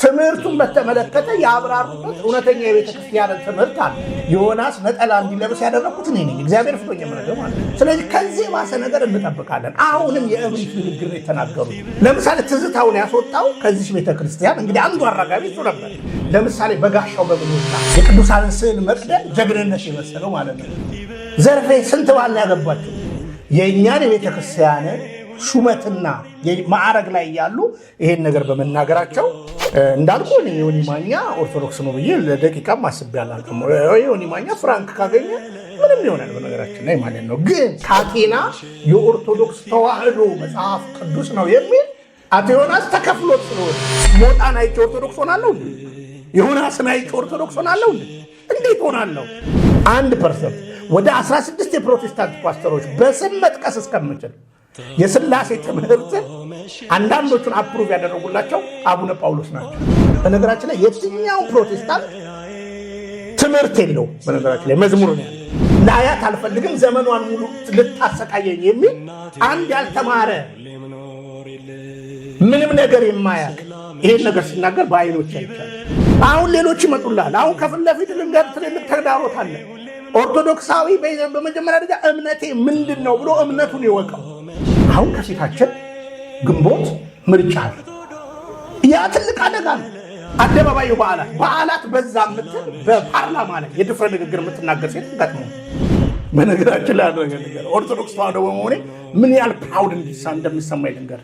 ትምህርቱን በተመለከተ ያብራሩበት እውነተኛ የቤተ ክርስቲያን ትምህርት አለ። ዮናስ ነጠላ እንዲለብስ ያደረኩት እኔ ነኝ፣ እግዚአብሔር ፍቶኝ የምነግርህ ማለት ነው። ስለዚህ ከዚህ ባሰ ነገር እንጠብቃለን። አሁንም የእብሪት ንግግር የተናገሩት ለምሳሌ ትዝታውን ያስወጣው ከዚህ ቤተ ክርስቲያን እንግዲህ አንዱ አራጋቢ እሱ ነበር። ለምሳሌ በጋሻው በብሎታ የቅዱሳንን ስዕል መቅደል ጀግንነት የመሰለው ማለት ነው። ዘርፌ ስንት ባል ያገባቸው የእኛን የቤተ ክርስቲያንን ሹመትና ማዕረግ ላይ ያሉ ይሄን ነገር በመናገራቸው እንዳልኩ ዮኒ ማኛ ኦርቶዶክስ ነው ብዬ ለደቂቃም አስቤ አላውቅም። ዮኒ ማኛ ፍራንክ ካገኘ ምንም ይሆናል በነገራችን ላይ ማለት ነው። ግን ካቴና የኦርቶዶክስ ተዋህዶ መጽሐፍ ቅዱስ ነው የሚል አቶ ዮናስ ተከፍሎት ስለሆነ ሞጣን አይቼ ኦርቶዶክስ ሆናለሁ፣ ዮናስን አይቼ ኦርቶዶክስ ሆናለሁ። እንዴት ሆናለሁ? 1% ወደ 16 የፕሮቴስታንት ፓስተሮች በስም መጥቀስ እስከምችል የሥላሴ ትምህርትን አንዳንዶቹን አፕሩቭ ያደረጉላቸው አቡነ ጳውሎስ ናቸው። በነገራችን ላይ የትኛው ፕሮቴስታንት ትምህርት የለው። በነገራችን ላይ መዝሙር ነው ለአያት አልፈልግም ዘመኗን ሙሉ ልታሰቃየኝ የሚል አንድ ያልተማረ ምንም ነገር የማያውቅ ይሄን ነገር ሲናገር በአይኖች አይቻል። አሁን ሌሎች ይመጡላል። አሁን ከፊት ለፊት ልንገር ትልልቅ ተግዳሮት አለ። ኦርቶዶክሳዊ በመጀመሪያ ደረጃ እምነቴ ምንድን ነው ብሎ እምነቱን ይወቀው። አሁን ከፊታችን ግንቦት ምርጫ አለ። ያ ትልቅ አደጋ ነው። አደባባዩ በዓላት በዛ ምትል በፓርላማ ላይ የድፍረ ንግግር የምትናገር ሴት ገጥሞ በነገራችን ላይ አደረገ ነገር ኦርቶዶክስ ተዋህዶ በመሆኔ ምን ያህል ፕራውድ እንደሚሰማኝ ልንገር።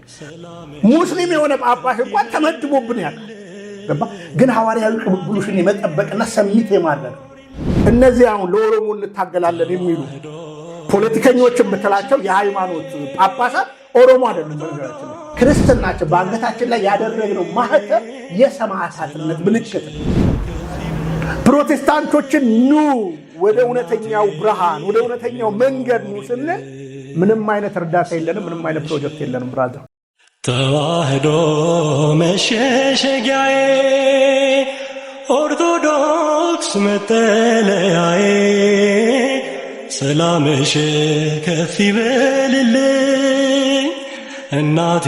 ሙስሊም የሆነ ጳጳስ እንኳን ተመድቦብን ያውቃል። ግን ሐዋርያዊ ቅብብሉሽን የመጠበቅና ሰሚት የማድረግ እነዚህ አሁን ለኦሮሞ እንታገላለን የሚሉ ፖለቲከኞች የምትላቸው የሃይማኖት ጳጳሳት ኦሮሞ አይደሉም። በነገራችን ላይ ክርስትናችን በአንገታችን ላይ ያደረግነው ማህተም የሰማዕታትነት ምልክት ነው። ፕሮቴስታንቶችን ኑ ወደ እውነተኛው ብርሃን ወደ እውነተኛው መንገድ ኑ ስንል ምንም አይነት እርዳታ የለንም፣ ምንም አይነት ፕሮጀክት የለንም። ብራዘር ተዋህዶ መሸሸጊያዬ ኦርቶዶክስ መጠለያዬ ሰላምሽ ከፍ ይበልልኝ እናቴ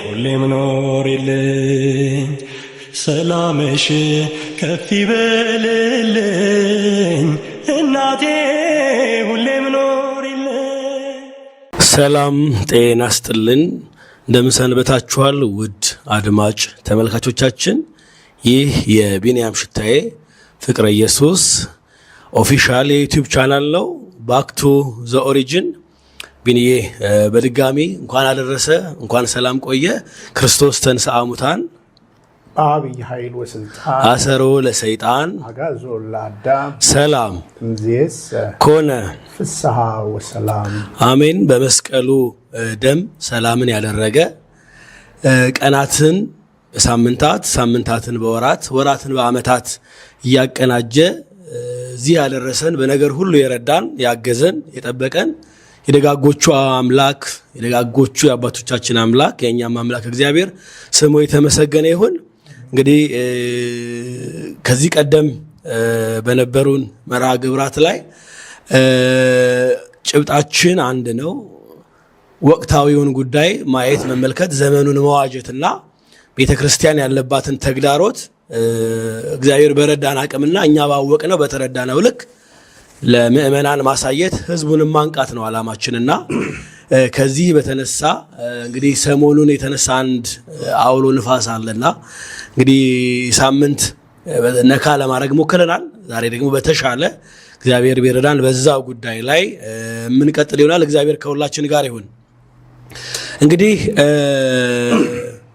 ሁሌም ኖሪልኝ ሰላምሽ ከፍ ይበልልኝ እናቴ ሁሌም ኖሪልኝ። ሰላም ጤና ይስጥልን። እንደምን ሰንበታችኋል ውድ አድማጭ ተመልካቾቻችን? ይህ የቢንያም ሽታዬ ፍቅረ ኢየሱስ ኦፊሻል የዩቲዩብ ቻናል ነው። ባክ ቱ ዘ ኦሪጂን። ቢንዬ በድጋሚ እንኳን አደረሰ፣ እንኳን ሰላም ቆየ። ክርስቶስ ተንሥአ እሙታን በዐቢይ ኃይል ወሥልጣን አሰሮ ለሰይጣን አግዓዞ ለአዳም ሰላም እምይእዜሰ ኮነ ፍስሐ ወሰላም አሜን። በመስቀሉ ደም ሰላምን ያደረገ ቀናትን በሳምንታት ሳምንታትን በወራት ወራትን በዓመታት እያቀናጀ እዚህ ያደረሰን በነገር ሁሉ የረዳን ያገዘን የጠበቀን የደጋጎቹ አምላክ የደጋጎቹ የአባቶቻችን አምላክ የኛም አምላክ እግዚአብሔር ስሙ የተመሰገነ ይሁን። እንግዲህ ከዚህ ቀደም በነበሩን መርሃ ግብራት ላይ ጭብጣችን አንድ ነው። ወቅታዊውን ጉዳይ ማየት መመልከት፣ ዘመኑን መዋጀትና ቤተክርስቲያን ያለባትን ተግዳሮት እግዚአብሔር በረዳን አቅምና እኛ ባወቅነው በተረዳነው ልክ ለምእመናን ማሳየት ህዝቡን ማንቃት ነው ዓላማችንና ከዚህ በተነሳ እንግዲህ ሰሞኑን የተነሳ አንድ አውሎ ንፋስ አለና እንግዲህ ሳምንት ነካ ለማድረግ ሞክረናል። ዛሬ ደግሞ በተሻለ እግዚአብሔር ቢረዳን በዛ ጉዳይ ላይ የምንቀጥል ይሆናል። እግዚአብሔር ከሁላችን ጋር ይሁን። እንግዲህ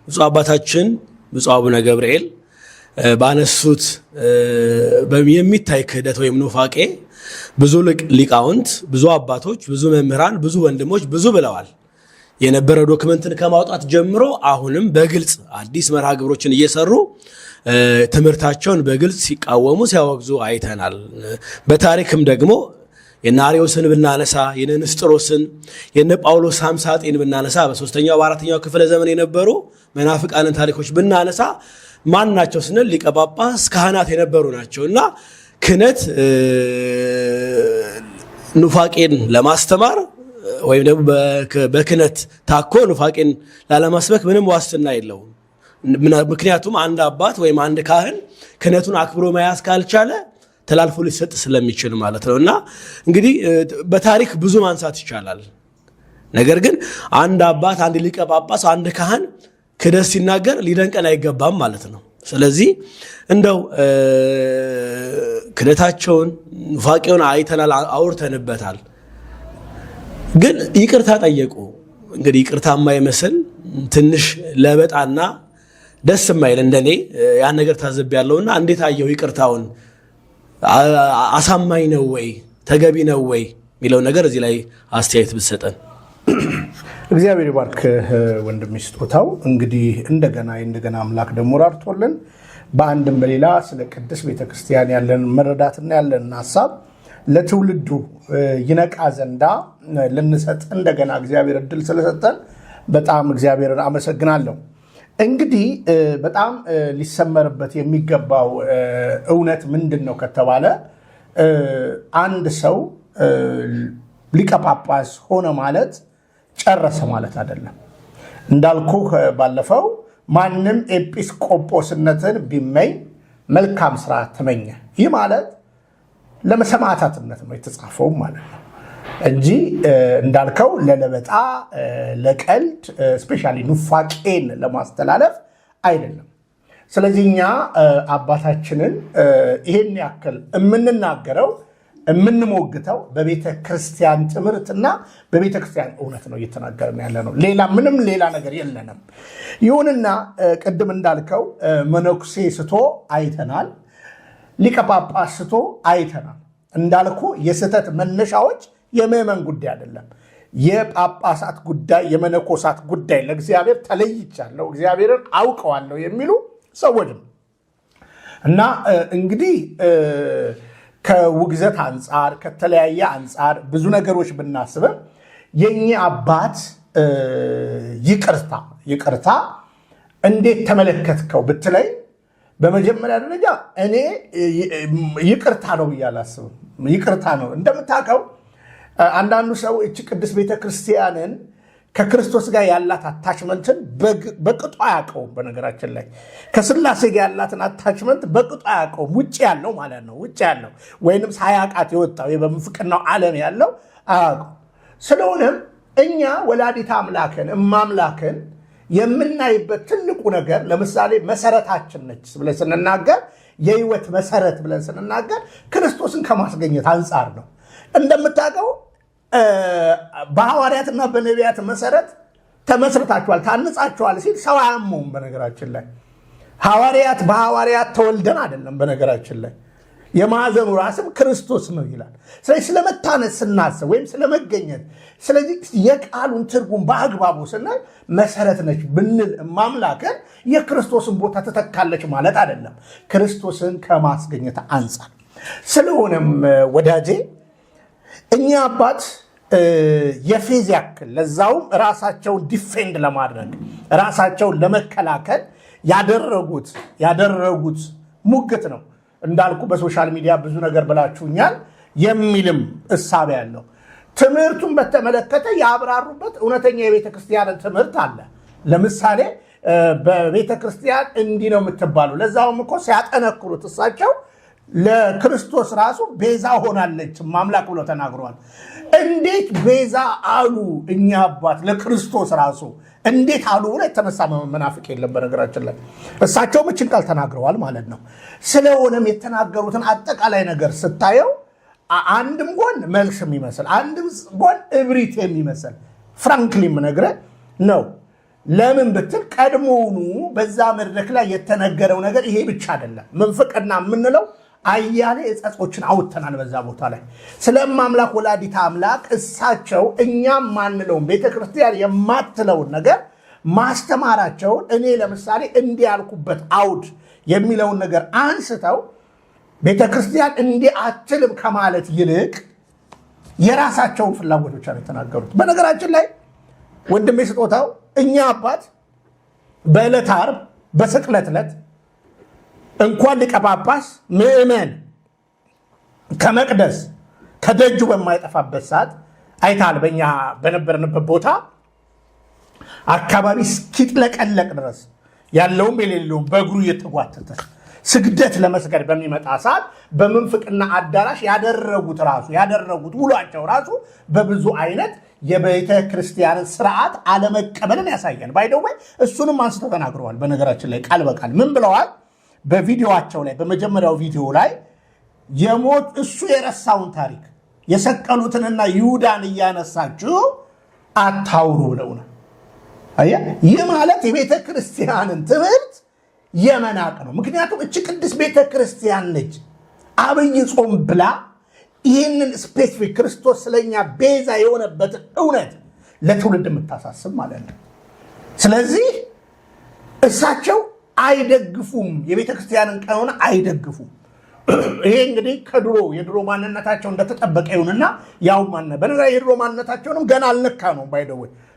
ብፁዕ አባታችን ብፁዕ አቡነ ገብርኤል ባነሱት የሚታይ ክህደት ወይም ኑፋቄ ብዙ ሊቃውንት፣ ብዙ አባቶች፣ ብዙ መምህራን፣ ብዙ ወንድሞች ብዙ ብለዋል። የነበረው ዶክመንትን ከማውጣት ጀምሮ አሁንም በግልጽ አዲስ መርሃ ግብሮችን እየሰሩ ትምህርታቸውን በግልጽ ሲቃወሙ ሲያወግዙ አይተናል። በታሪክም ደግሞ የነ አርዮስን ብናነሳ የነ ንስጥሮስን የነ ጳውሎስ ሳምሳጤን ብናነሳ በ3ኛው በ4ኛው ክፍለ ዘመን የነበሩ መናፍቃንን ታሪኮች ብናነሳ ማን ናቸው ስንል ሊቀ ጳጳስ ካህናት የነበሩ ናቸውና ክህነት ኑፋቄን ለማስተማር ወይም ደግሞ በክህነት ታኮ ኑፋቄን ላለማስበክ ምንም ዋስትና የለውም። ምክንያቱም አንድ አባት ወይም አንድ ካህን ክህነቱን አክብሮ መያዝ ካልቻለ ተላልፎ ሊሰጥ ስለሚችል ማለት ነው። እና እንግዲህ በታሪክ ብዙ ማንሳት ይቻላል። ነገር ግን አንድ አባት፣ አንድ ሊቀ ጳጳስ፣ አንድ ካህን ክህደት ሲናገር ሊደንቀን አይገባም ማለት ነው። ስለዚህ እንደው ክህደታቸውን ኑፋቄውን አይተናል፣ አውርተንበታል። ግን ይቅርታ ጠየቁ። እንግዲህ ይቅርታ የማይመስል ትንሽ ለበጣና ደስ የማይል እንደኔ ያን ነገር ታዘብያለሁና እንዴት አየው? ይቅርታውን አሳማኝ ነው ወይ ተገቢ ነው ወይ የሚለው ነገር እዚህ ላይ አስተያየት ብትሰጠን። እግዚአብሔር ይባርክ ወንድም ስጦታው። እንግዲህ እንደገና አምላክ ደግሞ ራርቶልን በአንድም በሌላ ስለ ቅድስት ቤተክርስቲያን ያለን መረዳትና ያለን ሐሳብ ለትውልዱ ይነቃ ዘንዳ ልንሰጥ እንደገና እግዚአብሔር እድል ስለሰጠን በጣም እግዚአብሔርን አመሰግናለሁ። እንግዲህ በጣም ሊሰመርበት የሚገባው እውነት ምንድነው ከተባለ አንድ ሰው ሊቀ ጳጳስ ሆነ ማለት ጨረሰ ማለት አይደለም። እንዳልኩ ባለፈው ማንም ኤጲስቆጶስነትን ቢመኝ መልካም ስራ ተመኘ። ይህ ማለት ለሰማዕታትነት ነው የተጻፈው ማለት ነው እንጂ እንዳልከው ለለበጣ ለቀልድ ስፔሻሊ ኑፋቄን ለማስተላለፍ አይደለም። ስለዚህ እኛ አባታችንን ይሄን ያክል የምንናገረው የምንሞግተው በቤተ ክርስቲያን ትምህርትና በቤተ ክርስቲያን እውነት ነው እየተናገርን ያለ ነው። ሌላ ነገር የለንም። ይሁንና ቅድም እንዳልከው መነኩሴ ስቶ አይተናል፣ ሊቀ ጳጳስ ስቶ አይተናል። እንዳልኩ የስህተት መነሻዎች የምዕመን ጉዳይ አይደለም። የጳጳሳት ጉዳይ፣ የመነኮሳት ጉዳይ ለእግዚአብሔር ተለይቻለሁ፣ እግዚአብሔርን አውቀዋለሁ የሚሉ ሰዎች ነው እና እንግዲህ ከውግዘት አንጻር ከተለያየ አንጻር ብዙ ነገሮች ብናስብም የኛ አባት ይቅርታ እንዴት ተመለከትከው ብትለይ በመጀመሪያ ደረጃ እኔ ይቅርታ ነው ብዬ አላስብም። ይቅርታ ነው እንደምታውቀው አንዳንዱ ሰው እቺ ቅድስት ቤተክርስቲያንን ከክርስቶስ ጋር ያላት አታችመንትን በቅጡ አያውቀውም። በነገራችን ላይ ከስላሴ ጋር ያላትን አታችመንት በቅጡ አያውቀውም። ውጭ ያለው ማለት ነው። ውጭ ያለው ወይንም ሳያውቃት የወጣው በምንፍቅናው ዓለም ያለው አያውቀው። ስለሆነም እኛ ወላዲተ አምላክን እማምላክን የምናይበት ትልቁ ነገር ለምሳሌ መሰረታችን ነች ብለን ስንናገር የህይወት መሰረት ብለን ስንናገር ክርስቶስን ከማስገኘት አንጻር ነው። እንደምታውቀው በሐዋርያትና በነቢያት መሰረት ተመስርታችኋል፣ ታንጻችኋል ሲል ሰው አያመውም። በነገራችን ላይ በሐዋርያት ተወልደን አይደለም። በነገራችን ላይ የማዕዘኑ ራስም ክርስቶስ ነው ይላል። ስለዚህ ስለመታነጽ ስናስብ ወይም ስለመገኘት፣ ስለዚህ የቃሉን ትርጉም በአግባቡ ስናይ መሰረት ነች ብንል ማምላክን የክርስቶስን ቦታ ትተካለች ማለት አይደለም፣ ክርስቶስን ከማስገኘት አንጻር። ስለሆነም ወዳጄ እኛ አባት የፌዝ ያክል ለዛውም ራሳቸውን ዲፌንድ ለማድረግ ራሳቸውን ለመከላከል ያደረጉት ሙግት ነው። እንዳልኩ በሶሻል ሚዲያ ብዙ ነገር ብላችሁኛል የሚልም እሳቤ ያለው ትምህርቱን በተመለከተ ያብራሩበት እውነተኛ የቤተ ክርስቲያን ትምህርት አለ። ለምሳሌ በቤተ ክርስቲያን እንዲህ ነው የምትባሉ፣ ለዛውም እኮ ሲያጠነክሩት እሳቸው ለክርስቶስ ራሱ ቤዛ ሆናለች ማምላክ ብሎ ተናግረዋል። እንዴት ቤዛ አሉ እኛ አባት ለክርስቶስ ራሱ እንዴት አሉ ብሎ የተነሳ መናፍቅ የለም። በነገራችን ላይ እሳቸውም እችን ቃል ተናግረዋል ማለት ነው። ስለሆነም የተናገሩትን አጠቃላይ ነገር ስታየው አንድም ጎን መልስ የሚመስል አንድም ጎን እብሪት የሚመስል ፍራንክሊ የምነግርህ ነው። ለምን ብትል ቀድሞውኑ በዛ መድረክ ላይ የተነገረው ነገር ይሄ ብቻ አይደለም። ምንፍቅና የምንለው አያሌ እጸጾችን አውጥተናል በዛ ቦታ ላይ። ስለማምላክ ወላዲተ አምላክ እሳቸው እኛም ማንለውን ቤተክርስቲያን የማትለውን ነገር ማስተማራቸውን እኔ ለምሳሌ እንዲህ ያልኩበት አውድ የሚለውን ነገር አንስተው ቤተክርስቲያን እንዲህ አትልም ከማለት ይልቅ የራሳቸውን ፍላጎት ብቻ ነው የተናገሩት። በነገራችን ላይ ወንድሜ ስጦታው እኛ አባት በዕለተ ዓርብ በስቅለት ዕለት እንኳን ሊቀ ጳጳስ ምዕመን ከመቅደስ ከደጁ በማይጠፋበት ሰዓት አይታል። በእኛ በነበርንበት ቦታ አካባቢ እስኪጥለቀለቅ ድረስ ያለውም የሌለውም በእግሩ እየተጓተተ ስግደት ለመስገድ በሚመጣ ሰዓት በመንፍቅና አዳራሽ ያደረጉት ውሏቸው ራሱ በብዙ አይነት የቤተ ክርስቲያንን ስርዓት አለመቀበልን ያሳያል። ባይደው እሱንም አንስተው ተናግረዋል። በነገራችን ላይ ቃል በቃል ምን ብለዋል? በቪዲዮአቸው ላይ በመጀመሪያው ቪዲዮ ላይ የሞት እሱ የረሳውን ታሪክ የሰቀሉትንና ይሁዳን እያነሳችሁ አታውሩ ብለውናል። ይህ ማለት የቤተ ክርስቲያንን ትምህርት የመናቅ ነው። ምክንያቱም እቺ ቅድስት ቤተ ክርስቲያን ነች አብይ ጾም ብላ ይህንን ስፔሲፊክ ክርስቶስ ስለኛ ቤዛ የሆነበትን እውነት ለትውልድ የምታሳስብ ማለት ነው። ስለዚህ እሳቸው አይደግፉም፣ የቤተ ክርስቲያንን ቀኖና አይደግፉም። ይሄ እንግዲህ የድሮ ማንነታቸው እንደተጠበቀ ይሁንና ያው በነገር የድሮ ማንነታቸውንም ገና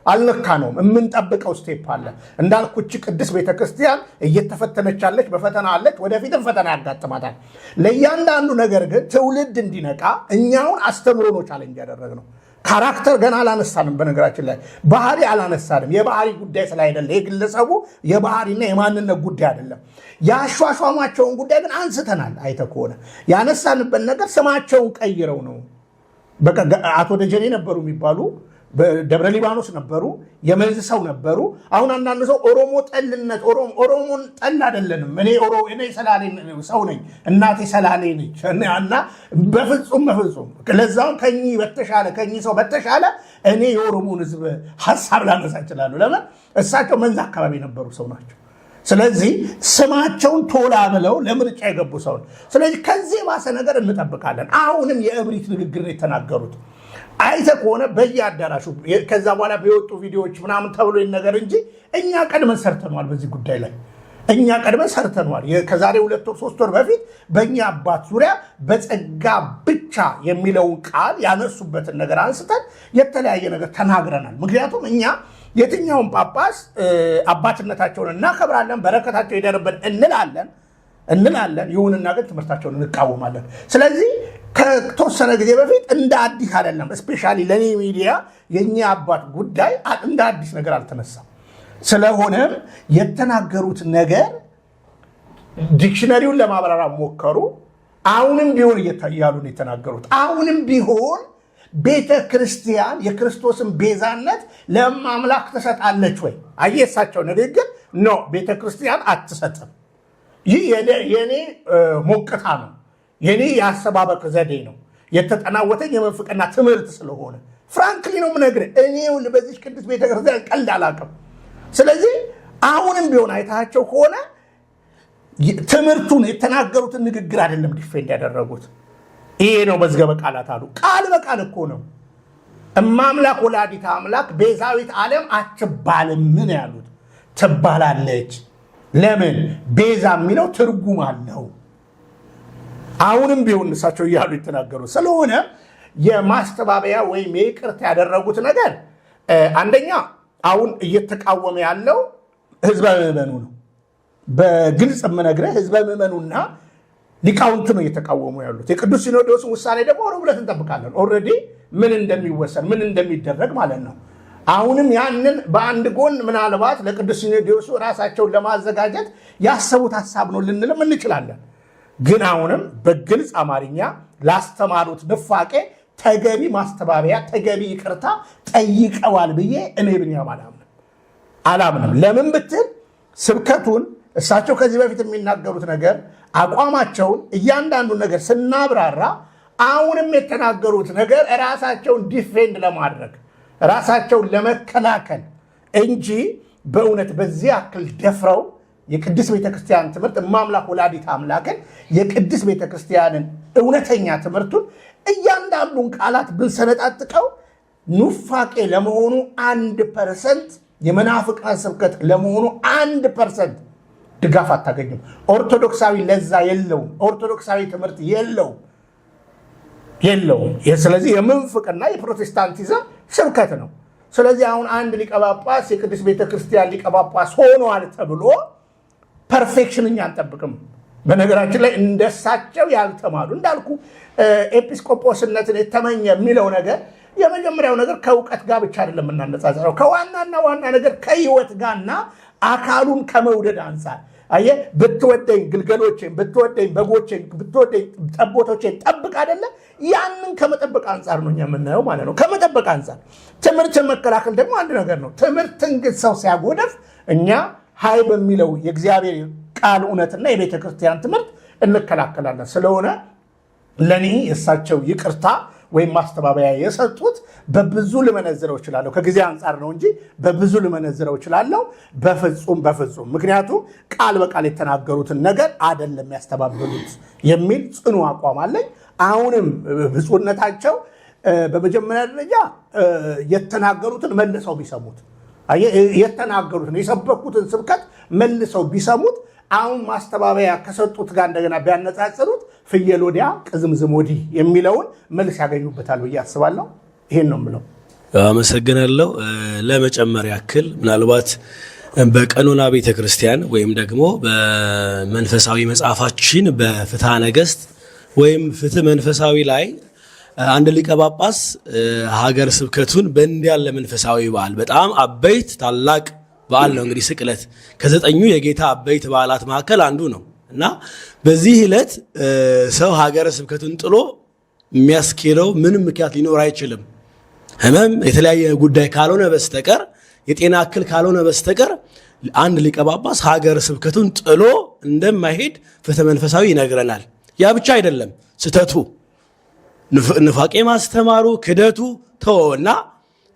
አልነካ ነው የምንጠብቀው ስቴፕ አለ። እንዳልኩች ቅድስት ቤተክርስቲያን እየተፈተነቻለች፣ በፈተና አለች፣ ወደፊትም ፈተና ያጋጥማታል። ለእያንዳንዱ ነገር ግን ትውልድ እንዲነቃ እኛውን አስተምሮ ነው ቻሌንጅ ያደረግነው። ካራክተር ገና አላነሳንም። በነገራችን ላይ ባህሪ አላነሳንም። የባህሪ ጉዳይ ስላይደለ የግለሰቡ የባህሪና የማንነት ጉዳይ አይደለም። ያሿሿማቸውን ጉዳይ ግን አንስተናል። አይተ ከሆነ ያነሳንበት ነገር ስማቸውን ቀይረው ነው። አቶ ደጀኔ ነበሩ የሚባሉ በደብረ ሊባኖስ ነበሩ፣ የመንዝ ሰው ነበሩ። አሁን አንዳንድ ሰው ኦሮሞ ጠልነት ኦሮሞን ጠል አይደለንም። እኔ ሰላሌ ሰው ነኝ፣ እናቴ ሰላሌ ነች እና በፍጹም ለዛውም ከኚህ ሰው በተሻለ እኔ የኦሮሞን ሕዝብ ሀሳብ ላነሳ እችላለሁ። ለምን እሳቸው መንዝ አካባቢ የነበሩ ሰው ናቸው። ስለዚህ ስማቸውን ቶላ ብለው ለምርጫ የገቡ ሰው። ስለዚህ ከዚህ ባሰ ነገር እንጠብቃለን። አሁንም የእብሪት ንግግር የተናገሩት አይተ ከሆነ በየአዳራሹ ከዛ በኋላ በወጡ ቪዲዮዎች ምናምን ተብሎ ነገር እንጂ እኛ ቀድመን ሰርተነዋል። በዚህ ጉዳይ ላይ እኛ ቀድመን ሰርተነዋል። ከዛሬ 2 ወር 3 ወር በፊት በእኛ አባት ዙሪያ በጸጋ ብቻ የሚለውን ቃል ያነሱበትን ነገር አንስተን የተለያየ ነገር ተናግረናል። ምክንያቱም እኛ የትኛውን ጳጳስ አባትነታቸውን እናከብራለን፣ በረከታቸው ይደርብን እንላለን። ይሁንና ግን ትምህርታቸውን እንቃወማለን። ስለዚህ ከተወሰነ ጊዜ በፊት እንደ አዲስ አይደለም። እስፔሻሊ ለኔ ሚዲያ የኛ አባት ጉዳይ እንደ አዲስ ነገር አልተነሳም። ስለሆነም የተናገሩት ነገር ዲክሽነሪውን ለማብራራት ሞከሩ። አሁንም ቢሆን እያሉ ነው የተናገሩት። አሁንም ቢሆን ቤተ ክርስቲያን የክርስቶስን ቤዛነት ለማምላክ ትሰጣለች ወይ? አየሳቸው ንግግር ነው። ቤተ ክርስቲያን አትሰጥም። ይህ የኔ ሞቅታ ነው፣ የኔ የአሰባበቅ ዘዴ ነው። የተጠናወተኝ የመንፍቅና ትምህርት ስለሆነ ፍራንክሊ ነው የምነግርህ። እኔ በዚህ ቅዱስ ቤተክርስቲያን ቀልድ አላውቅም። ስለዚህ አሁንም ቢሆን አይታቸው ከሆነ ትምህርቱን የተናገሩትን ንግግር አይደለም ዲፌንድ ያደረጉት። ይሄ ነው መዝገበ ቃላት አሉ። ቃል በቃል እኮ ነው። እማምላክ ወላዲተ አምላክ ቤዛዊት ዓለም አትባልም። ምን ያሉት? ትባላለች። ለምን? ቤዛ የሚለው ትርጉም አለው። አሁንም ቢሆን እሳቸው እያሉ የተናገሩ ስለሆነ የማስተባበያ ወይም የይቅርታ ያደረጉት ነገር አንደኛ አሁን እየተቃወመ ያለው ህዝበ ምዕመኑ ነው። በግልጽ የምነግርህ ህዝበ ምዕመኑና ሊቃውንት ነው እየተቃወሙ ያሉት። የቅዱስ ሲኖዶስን ውሳኔ ደግሞ ሮብ ዕለት እንጠብቃለን። ኦልሬዲ ምን እንደሚወሰን ምን እንደሚደረግ ማለት ነው። አሁንም ያንን በአንድ ጎን ምናልባት ለቅዱስ ሲኖዶሱ ራሳቸውን ለማዘጋጀት ያሰቡት ሀሳብ ነው ልንልም እንችላለን። ግን አሁንም በግልጽ አማርኛ ላስተማሩት ንፋቄ ተገቢ ማስተባበያ ተገቢ ይቅርታ ጠይቀዋል ብዬ እኔ ብኛም አላምንም። ለምን ብትል ስብከቱን እሳቸው ከዚህ በፊት የሚናገሩት ነገር አቋማቸውን እያንዳንዱ ነገር ስናብራራ አሁንም የተናገሩት ነገር ራሳቸውን ዲፌንድ ለማድረግ ራሳቸውን ለመከላከል እንጂ በእውነት በዚህ ያክል ደፍረው የቅድስት ቤተክርስቲያን ትምህርት እማምላክ ወላዲተ አምላክን የቅድስት ቤተክርስቲያንን እውነተኛ ትምህርቱን እያንዳንዱን ቃላት ብንሰነጣጥቀው ኑፋቄ ለመሆኑ 1% የመናፍቃን ስብከት ለመሆኑ 1% ድጋፍ አታገኝም። ኦርቶዶክሳዊ ለዛ የለውም። ኦርቶዶክሳዊ ትምህርት የለውም። ስለዚህ የምንፍቅና የፕሮቴስታንቲዝም ስብከት ነው። ስለዚህ አሁን አንድ ሊቀ ጳጳስ የቅድስት ቤተክርስቲያን ሊቀ ጳጳስ ሆኗል ተብሎ ፐርፌክሽን እኛ አንጠብቅም። በነገራችን ላይ እንደሳቸው ያልተማሩ እንዳልኩ ኤጲስቆጶስነትን የተመኘ የሚለው ነገር የመጀመሪያው ነገር ከእውቀት ጋር ብቻ አይደለም እናነጻጽረው፣ ከዋናና ዋና ነገር ከህይወት ጋርና አካሉን ከመውደድ አንፃር አየህ ብትወደኝ ግልገሎቼን ብትወደኝ በጎቼን ብትወደኝ ጠቦቶቼን ጠብቅ አይደለ? ያንን ከመጠበቅ አንፃር ነው እኛ የምናየው ማለት ነው። ከመጠበቅ አንፃር ትምህርትን መከላከል ደግሞ አንድ ነገር ነው። ትምህርትን ግን ሰው ሲያጎደፍ እኛ ሀይ በሚለው የእግዚአብሔር ቃል እውነትና የቤተ ክርስቲያን ትምህርት እንከላከላለን። ስለሆነ ለኔ የእሳቸው ይቅርታ ወይም ማስተባበያ የሰጡት በብዙ ልመነዝረው እችላለሁ። ከጊዜ አንፃር ነው እንጂ በብዙ ልመነዝረው እችላለሁ። በፍጹም ምክንያቱም ቃል በቃል የተናገሩትን ነገር አይደለም ያስተባበሉት የሚል ጽኑ አቋም አለኝ። አሁንም ብፁዕነታቸው በመጀመሪያ ደረጃ የተናገሩትን መልሰው ቢሰሙት፣ የተናገሩትን የሰበኩትን ስብከት መልሰው ቢሰሙት፣ አሁን ማስተባበያ ከሰጡት ጋር እንደገና ቢያነጻጽሩት ፍየል ወዲያ ቅዝምዝም ወዲህ የሚለውን መልስ ያገኙበታል ብዬ አስባለሁ። ይሄን ነው የምለው። አመሰግናለሁ። ለመጨመር ያክል ምናልባት በቀኖና ቤተክርስቲያን ወይም ደግሞ በመንፈሳዊ መጽሐፋችን በፍትሐ ነገሥት ወይም ፍትህ መንፈሳዊ ላይ አንድ ሊቀ ጳጳስ ሀገር ስብከቱን በእንዲህ ያለ መንፈሳዊ በዓል በጣም አበይት ታላቅ በዓል ነው እንግዲህ ስቅለት ከዘጠኙ የጌታ አበይት በዓላት መካከል አንዱ ነው እና በዚህ ዕለት ሰው ሀገረ ስብከቱን ጥሎ የሚያስኬደው ምንም ምክንያት ሊኖር አይችልም። ህመም፣ የተለያየ ጉዳይ ካልሆነ በስተቀር የጤና እክል ካልሆነ በስተቀር አንድ ሊቀ ጳጳስ ሀገረ ስብከቱን ጥሎ እንደማይሄድ ፍትህ መንፈሳዊ ይነግረናል። ያ ብቻ አይደለም፣ ስተቱ ንፋቄ ማስተማሩ ክደቱ ተወውና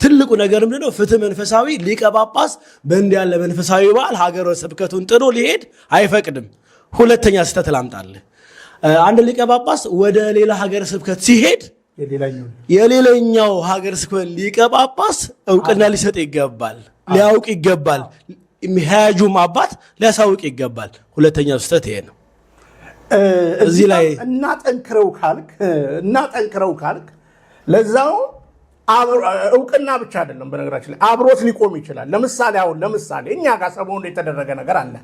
ትልቁ ነገር ምንድነው? ፍትህ መንፈሳዊ ሊቀ ጳጳስ በእንዲህ ያለ መንፈሳዊ በዓል ሀገረ ስብከቱን ጥሎ ሊሄድ አይፈቅድም። ሁለተኛ ስተት ላምጣልህ። አንድ ሊቀ ጳጳስ ወደ ሌላ ሀገረ ስብከት ሲሄድ የሌላኛው ሀገረ ስብከት ሊቀ ጳጳስ እውቅና ሊሰጥ ይገባል፣ ሊያውቅ ይገባል፣ የሚያጁም አባት ሊያሳውቅ ይገባል። ሁለተኛው ስተት ይሄ ነው። እዚህ ላይ እናጠንክረው ካልክ ለዛው እውቅና ብቻ አይደለም፣ በነገራችን ላይ አብሮት ሊቆም ይችላል። ለምሳሌ እኛ ጋር ሰሞኑን የተደረገ ነገር አለ።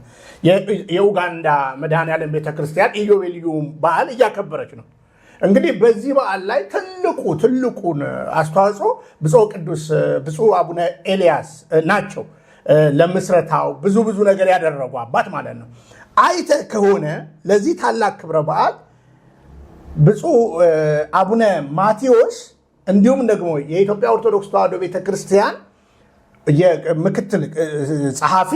የኡጋንዳ መድኃኔዓለም ቤተክርስቲያን ኢዮቤልዩ በዓል እያከበረች ነው። እንግዲህ በዚህ በዓል ላይ ትልቁን አስተዋጽኦ ብፁዕ አቡነ ኤልያስ ናቸው። ለምስረታው ብዙ ነገር ያደረጉ አባት ማለት ነው። አይተህ ከሆነ ለዚህ ታላቅ ክብረ በዓል ብፁዕ አቡነ ማቴዎስ እንዲሁም ደግሞ የኢትዮጵያ ኦርቶዶክስ ተዋሕዶ ቤተክርስቲያን የምክትል ጸሐፊ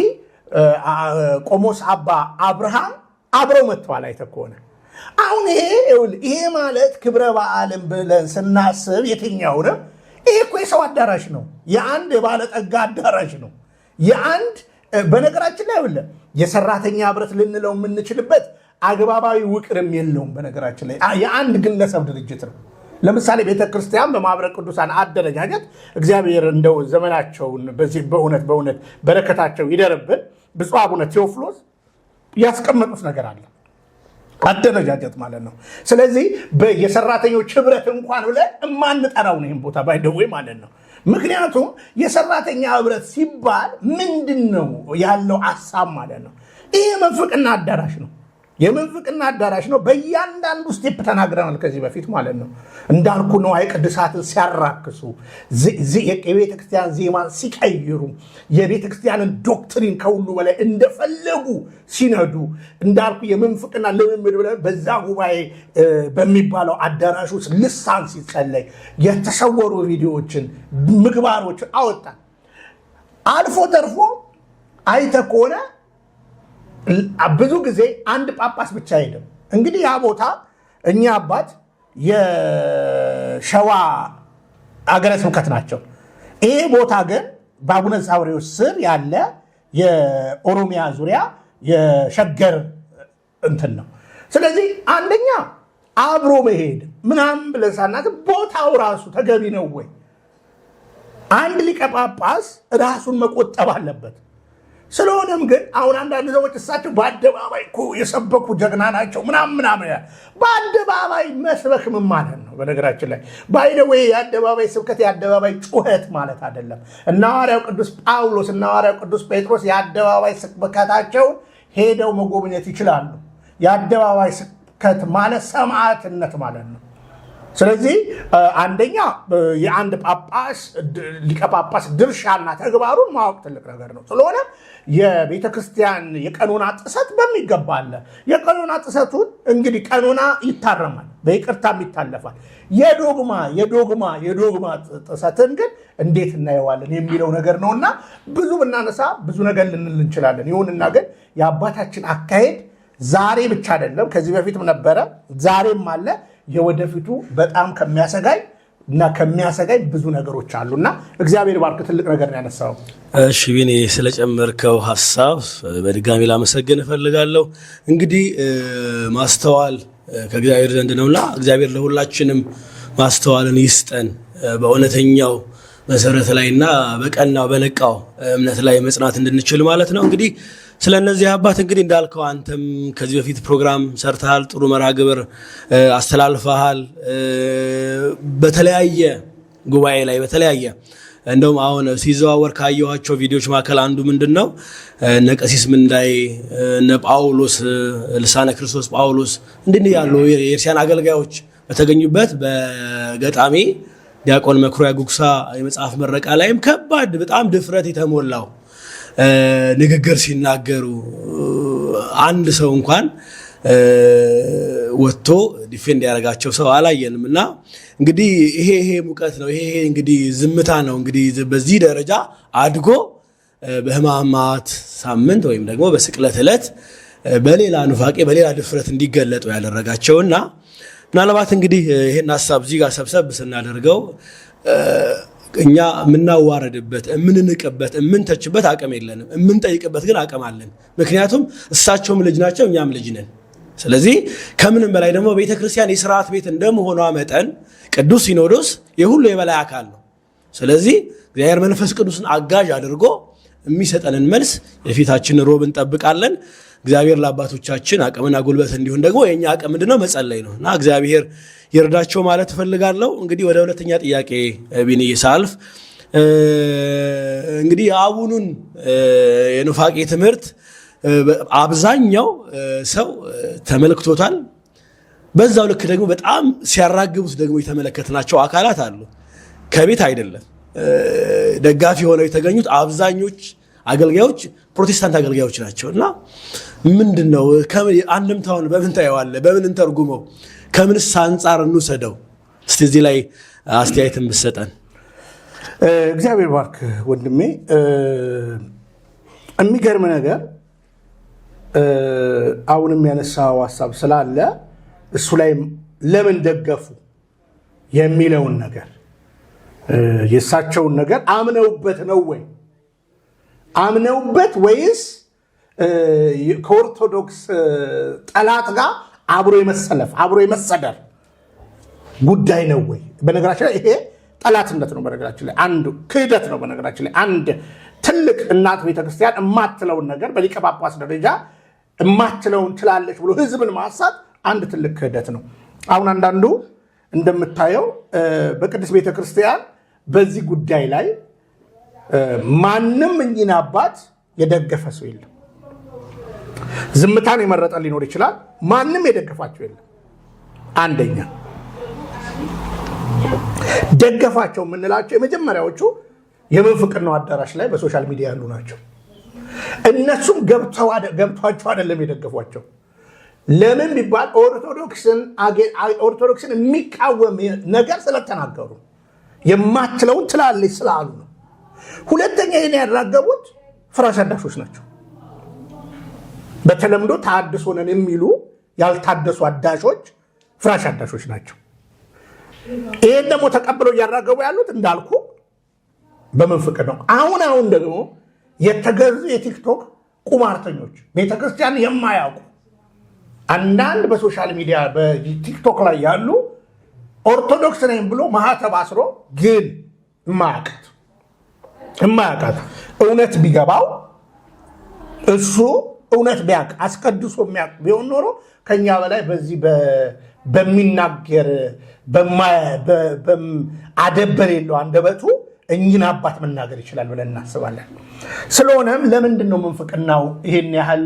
ቆሞስ አባ አብርሃም አብረው መጥተዋል። አይተህ ከሆነ አሁን ይሄ ማለት ክብረ በዓልን ብለን ስናስብ የትኛው ነው? ይሄ እኮ የሰው አዳራሽ ነው። የአንድ የባለጠጋ አዳራሽ ነው። በነገራችን ላይ የሰራተኛ ህብረት ልንለው የምንችልበት አግባባዊ ውቅርም የለውም። በነገራችን ላይ የአንድ ግለሰብ ድርጅት ነው። ለምሳሌ ቤተክርስቲያን በማህበረ ቅዱሳን አደረጃጀት እግዚአብሔር እንደው ዘመናቸውን በእውነት በረከታቸው ይደርብን ብፁዕ አቡነ ቴዎፍሎስ ያስቀመጡት ነገር አለ፣ አደረጃጀት ማለት ነው። ስለዚህ የሰራተኞች ህብረት እንኳን ብለን የማንጠራው ነው ይህን ቦታ ባይደዌ ማለት ነው። ምክንያቱም የሰራተኛ ህብረት ሲባል ምንድን ነው ያለው ሀሳብ ማለት ነው። ይህ የምንፍቅና አዳራሽ ነው። በእያንዳንዱ ስቴፕ ተናግረናል ከዚህ በፊት ማለት ነው። እንዳልኩ ንዋየ ቅድሳትን ሲያራክሱ፣ የቤተክርስቲያን ዜማን ሲቀይሩ፣ የቤተክርስቲያንን ዶክትሪን ከሁሉ በላይ እንደፈለጉ ሲነዱ፣ እንዳልኩ የምንፍቅና ልምምድ ብለን በዛ ጉባኤ በሚባለው አዳራሽ ውስጥ ልሳን ሲጸለይ የተሰወሩ ቪዲዮዎችን ምግባሮችን አወጣን። አልፎ ተርፎ አይተህ ከሆነ ብዙ ጊዜ አንድ ጳጳስ ብቻ ሄደም። እንግዲህ ያ ቦታ እኛ አባት የሸዋ አገረ ስብከት ናቸው። ይሄ ቦታ ግን በአቡነ ሳዊሮስ ስር ያለ የኦሮሚያ ዙሪያ የሸገር እንትን ነው። ስለዚህ አንደኛ አብሮ መሄድ ምናምን ብለን ሳናስብ ቦታው ራሱ ተገቢ ነው ወይ? አንድ ሊቀ ጳጳስ ራሱን መቆጠብ አለበት። ስለሆነም ግን አሁን አንዳንድ ሰዎች እሳቸው በአደባባይ እኮ የሰበኩ ጀግና ናቸው ምናምን በአደባባይ መስበክ ምን ማለት ነው? በነገራችን ላይ ባይደወይ የአደባባይ ስብከት የአደባባይ ጩኸት ማለት አይደለም። እና ሐዋርያው ቅዱስ ጳውሎስ እና ሐዋርያው ቅዱስ ጴጥሮስ የአደባባይ ስብከታቸውን ሄደው መጎብኘት ይችላሉ። የአደባባይ ስብከት ማለት ሰማዕትነት ማለት ነው። ስለዚህ አንደኛ የአንድ ጳጳስ ሊቀ ጳጳስ ድርሻና ተግባሩን ማወቅ ትልቅ ነገር ነው። ስለሆነ የቤተ ክርስቲያን የቀኖና ጥሰት በሚገባ አለ። የቀኖና ጥሰቱን እንግዲህ ቀኖና ይታረማል፣ በይቅርታም ይታለፋል። የዶግማ ጥሰትን ግን እንዴት እናየዋለን የሚለው ነገር ነውና ብዙ ብናነሳ ብዙ ነገር ልንል እንችላለን። ይሁንና ግን የአባታችን አካሄድ ዛሬ ብቻ አይደለም፣ ከዚህ በፊትም ነበረ፣ ዛሬም አለ። የወደፊቱ በጣም ከሚያሰጋኝ ብዙ ነገሮች አሉና እግዚአብሔር ባርክ። ትልቅ ነገር ነው ያነሳው። እሺ ቢኒ፣ ስለጨመርከው ሐሳብ በድጋሚ ላመሰግን እፈልጋለሁ። እንግዲህ ማስተዋል ከእግዚአብሔር ዘንድ ነውና እግዚአብሔር ለሁላችንም ማስተዋልን ይስጠን፣ በእውነተኛው መሰረት ላይና በቀናው በነቃው እምነት ላይ መጽናት እንድንችል ማለት ነው። እንግዲህ ስለነዚህ አባት እንግዲህ እንዳልከው አንተም ከዚህ በፊት ፕሮግራም ሰርተሃል፣ ጥሩ መርሃ ግብር አስተላልፈሃል። በተለያየ ጉባኤ ላይ በተለያየ እንደውም አሁን ሲዘዋወር ካየኋቸው ቪዲዮዎች መካከል አንዱ ምንድነው እነ ቀሲስ ምንዳይ እነ ጳውሎስ ልሳነ ክርስቶስ ጳውሎስ እንዲህ ያሉ የኤርሲያን አገልጋዮች በተገኙበት በገጣሚ ዲያቆን መኩሪያ ጉግሳ የመጽሐፍ መረቃ ላይም ከባድ በጣም ድፍረት የተሞላው ንግግር ሲናገሩ አንድ ሰው እንኳን ወጥቶ ዲፌንድ ያደርጋቸው ሰው አላየንም። እና እንግዲህ ይሄ ሙቀት ነው፣ ይሄ እንግዲህ ዝምታ ነው። እንግዲህ በዚህ ደረጃ አድጎ በሕማማት ሳምንት ወይም ደግሞ በስቅለት ዕለት በሌላ ኑፋቄ በሌላ ድፍረት እንዲገለጡ ያደረጋቸውና ምናልባት እንግዲህ ይሄን ሐሳብ እዚህ ጋር ሰብሰብ ስናደርገው እኛ የምናዋረድበት የምንንቅበት የምንተችበት አቅም የለንም፣ የምንጠይቅበት ግን አቅም አለን። ምክንያቱም እሳቸውም ልጅ ናቸው፣ እኛም ልጅ ነን። ስለዚህ ከምንም በላይ ደግሞ ቤተክርስቲያን የሥርዓት ቤት እንደመሆኗ መጠን ቅዱስ ሲኖዶስ የሁሉ የበላይ አካል ነው። ስለዚህ እግዚአብሔር መንፈስ ቅዱስን አጋዥ አድርጎ የሚሰጠንን መልስ የፊታችን ሮብ እንጠብቃለን። እግዚአብሔር ለአባቶቻችን አቅምና ጉልበት እንዲሁን ደግሞ የኛ አቅም ምንድነው? መጸለይ ነው እና እግዚአብሔር ይርዳቸው ማለት እፈልጋለሁ። እንግዲህ ወደ ሁለተኛ ጥያቄ ቢንዬ ሳልፍ እንግዲህ አቡኑን የኑፋቄ ትምህርት አብዛኛው ሰው ተመልክቶታል። በዛው ልክ ደግሞ በጣም ሲያራግቡት ደግሞ የተመለከትናቸው አካላት አሉ። ከቤት አይደለም ደጋፊ ሆነው የተገኙት አብዛኞች አገልጋዮች ፕሮቴስታንት አገልጋዮች ናቸውና ምንድነው አንድምታውን በምን ታየዋለህ? በምን እንተርጉመው? ከምንስ አንጻር እንውሰደው? እስቲ እዚህ ላይ አስተያየትን ብትሰጠን። እግዚአብሔር ባርክ ወንድሜ። የሚገርም ነገር አሁንም ያነሳው ሐሳብ ስላለ እሱ ላይ ለምን ደገፉ የሚለውን ነገር የእሳቸውን ነገር አምነውበት ነው ወይ አምነውበት ወይስ ከኦርቶዶክስ ጠላት ጋር አብሮ የመሰለፍ አብሮ የመሰደር ጉዳይ ነው ወይ? በነገራችን ላይ ይሄ ጠላትነት ነው። በነገራችን ላይ አንዱ ክህደት ነው። በነገራችን ላይ አንድ ትልቅ እናት ቤተክርስቲያን እማትለውን ነገር በሊቀ ጳጳስ ደረጃ እማትለውን ትላለች ብሎ ህዝብን ማሳት አንድ ትልቅ ክህደት ነው። አሁን አንዳንዱ እንደምታየው በቅድስት ቤተክርስቲያን በዚህ ጉዳይ ላይ ማንም እኚህን አባት የደገፈ ሰው የለም። ዝምታን የመረጠ ሊኖር ይችላል። ማንም የደገፋቸው የለም። አንደኛ ደገፋቸው የምንላቸው የመጀመሪያዎቹ የምንፍቅናው አዳራሽ ላይ በሶሻል ሚዲያ ያሉ ናቸው። እነሱም ገብቷቸው አይደለም የደገፏቸው። ለምን ቢባል ኦርቶዶክስን የሚቃወም ነገር ስለተናገሩ የማትለውን ትላለች ስላሉ ነው። ሁለተኛ ይህን ያራገቡት ፍራሽ አዳሾች ናቸው። በተለምዶ ታድሶ ነን የሚሉ ያልታደሱ አዳሾች ፍራሽ አዳሾች ናቸው። ይህን ደግሞ ተቀብለው እያራገቡ ያሉት እንዳልኩ በመንፍቅር ነው። አሁን ደግሞ የተገዙ የቲክቶክ ቁማርተኞች ቤተክርስቲያን የማያውቁ አንዳንድ በሶሻል ሚዲያ በቲክቶክ ላይ ያሉ ኦርቶዶክስ ነኝ ብሎ ማህተብ አስሮ ግን የማያውቃት እውነት ቢገባው እሱ እውነት ቢያውቅ አስቀድሶ የሚያውቅ ቢሆን ኖሮ ከኛ በላይ በዚህ በሚናገር አደበር የለው አንደበቱ እኚህን አባት መናገር ይችላል ብለን እናስባለን። ስለሆነም ለምንድን ነው ምንፍቅናው ይሄን ያህል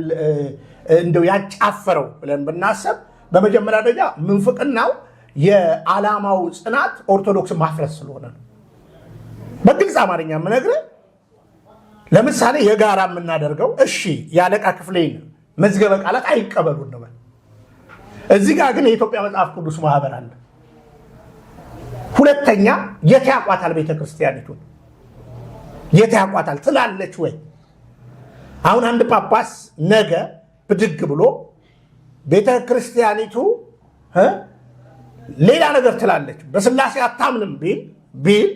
እንደው ያጫፈረው ብለን ብናስብ በመጀመሪያ ደረጃ ምንፍቅናው የዓላማው ጽናት ኦርቶዶክስ ማፍረስ ስለሆነ ነው። በግልጽ አማርኛ የምነግርህ ለምሳሌ የጋራ የምናደርገው እሺ የአለቃ ክፍሌን መዝገበ ቃላት አይቀበሉን ነው። እዚህ ጋር ግን የኢትዮጵያ መጽሐፍ ቅዱስ ማህበር አለ። ሁለተኛ የት ያቋታል ቤተክርስቲያኒቱን? የት ያቋታል ትላለች ወይ? አሁን አንድ ጳጳስ ነገ ብድግ ብሎ ቤተክርስቲያኒቱ ሌላ ነገር ትላለች በስላሴ አታምንም ቢል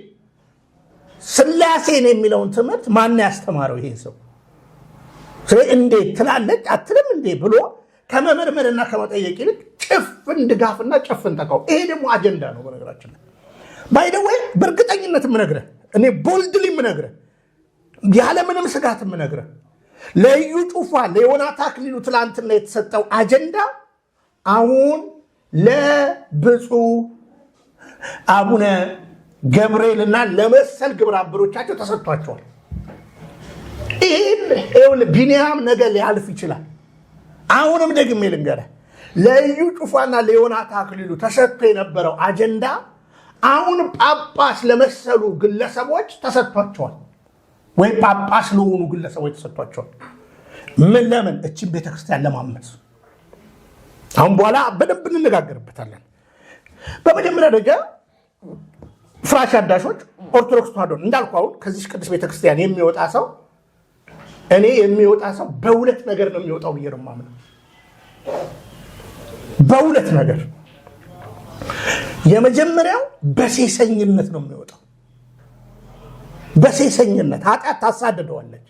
ስላሴን የሚለውን ትምህርት ማን ያስተማረው? ይሄን ሰው እንዴት ትላለች አትልም እንዴ ብሎ ከመመርመርና ከመጠየቅ ይልቅ ጭፍን ድጋፍና ጭፍን ተቃውሞ። ይሄ ደግሞ አጀንዳ ነው። በነገራችን ላይ ባይደወይ በእርግጠኝነት የምነግርህ እኔ ቦልድሊ የምነግርህ ያለምንም ስጋት የምነግርህ ለዩ ጩፋ ለዮናታ አክሊሉ ትላንትና የተሰጠው አጀንዳ አሁን ለብፁዕ አቡነ ገብርኤልና ለመሰል ግብረ አበሮቻቸው ተሰጥቷቸዋል። ይሄን ቢኒያም ነገ ሊያልፍ ይችላል። አሁንም ደግሜ ልንገርህ ለዩ ጩፋና ለዮናታ አክሊሉ ተሰጥቶ የነበረው አጀንዳ አሁን ጳጳስ ለመሰሉ ግለሰቦች ተሰጥቷቸዋል፣ ወይ ጳጳስ ለሆኑ ግለሰቦች ተሰጥቷቸዋል። ምን ለምን? እቺን ቤተክርስቲያን ለማመስ። አሁን በኋላ በደንብ እንነጋገርበታለን። በመጀመሪያ ደረጃ ፍራሽ አዳሾች ኦርቶዶክስ ተዋሕዶ እንዳልኩ አሁን ከዚህ ቅዱስ ቤተክርስቲያን የሚወጣ ሰው እኔ የሚወጣ ሰው በሁለት ነገር ነው የሚወጣው ብዬ ነው የማምነው። በሁለት ነገር። የመጀመሪያው በሴሰኝነት ነው የሚወጣው። በሴሰኝነት ኃጢአት ታሳድደዋለች።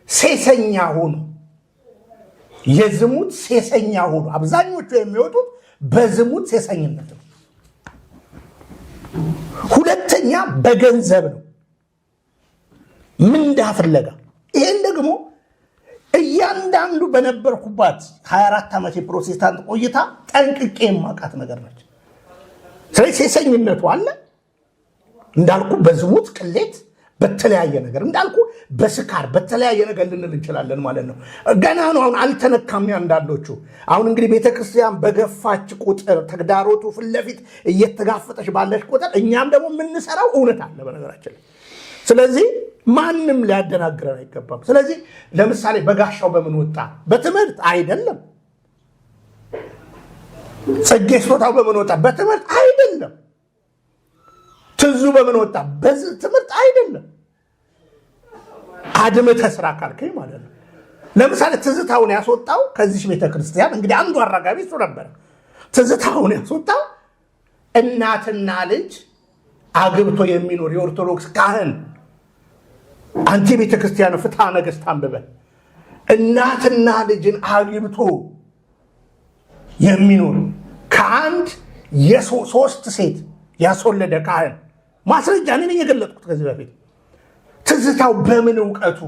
ሴሰኛ ሆኖ የዝሙት ሴሰኛ ሆኖ አብዛኞቹ የሚወጡት በዝሙት ሴሰኝነት ነው። ሁለተኛ በገንዘብ ነው፣ ምንዳ ፍለጋ። ይሄን ደግሞ እያንዳንዱ በነበርኩባት 24 ዓመት የፕሮቴስታንት ቆይታ ጠንቅቄ የማውቃት ነገር ነች። ስለዚህ ሴሰኝነቱ አለ እንዳልኩ፣ በዝሙት ቅሌት፣ በተለያየ ነገር እንዳልኩ፣ በስካር በተለያየ ነገር ልንል እንችላለን ማለት ነው። ገና ነው፣ አሁን አልተነካም አንዳንዶቹ። አሁን እንግዲህ ቤተክርስቲያን በገፋች ቁጥር ተግዳሮቱ ፊት ለፊት እየተጋፈጠች ባለች ቁጥር እኛም ደግሞ የምንሰራው እውነት አለ በነገራችን ላይ። ስለዚህ ማንም ሊያደናግረን አይገባም። ስለዚህ ለምሳሌ በጋሻው በምን ወጣ? በትምህርት አይደለም። ጽጌ ስጦታው በምን ወጣ? በትምህርት አይደለም። ትዙ በምን ወጣ? በትምህርት አይደለም። አድምተ ስራ ካልከኝ ማለት ነው። ለምሳሌ ትዝታውን ያስወጣው ከዚህ ቤተክርስቲያን እንግዲህ አንዱ አራጋቢ እሱ ነበር። ትዝታውን ያስወጣው እናትና ልጅ አግብቶ የሚኖር የኦርቶዶክስ ካህን። አንተ ቤተክርስቲያን ፍትሐ ነገሥት አንብበን እናትና ልጅን አግብቶ የሚኖር ከአንድ የሶስት ሴት ያስወለደ ካህን ማስረጃ ነኝ የገለጥኩት ከዚህ በፊት። ትዝታው በምን ዕውቀቱ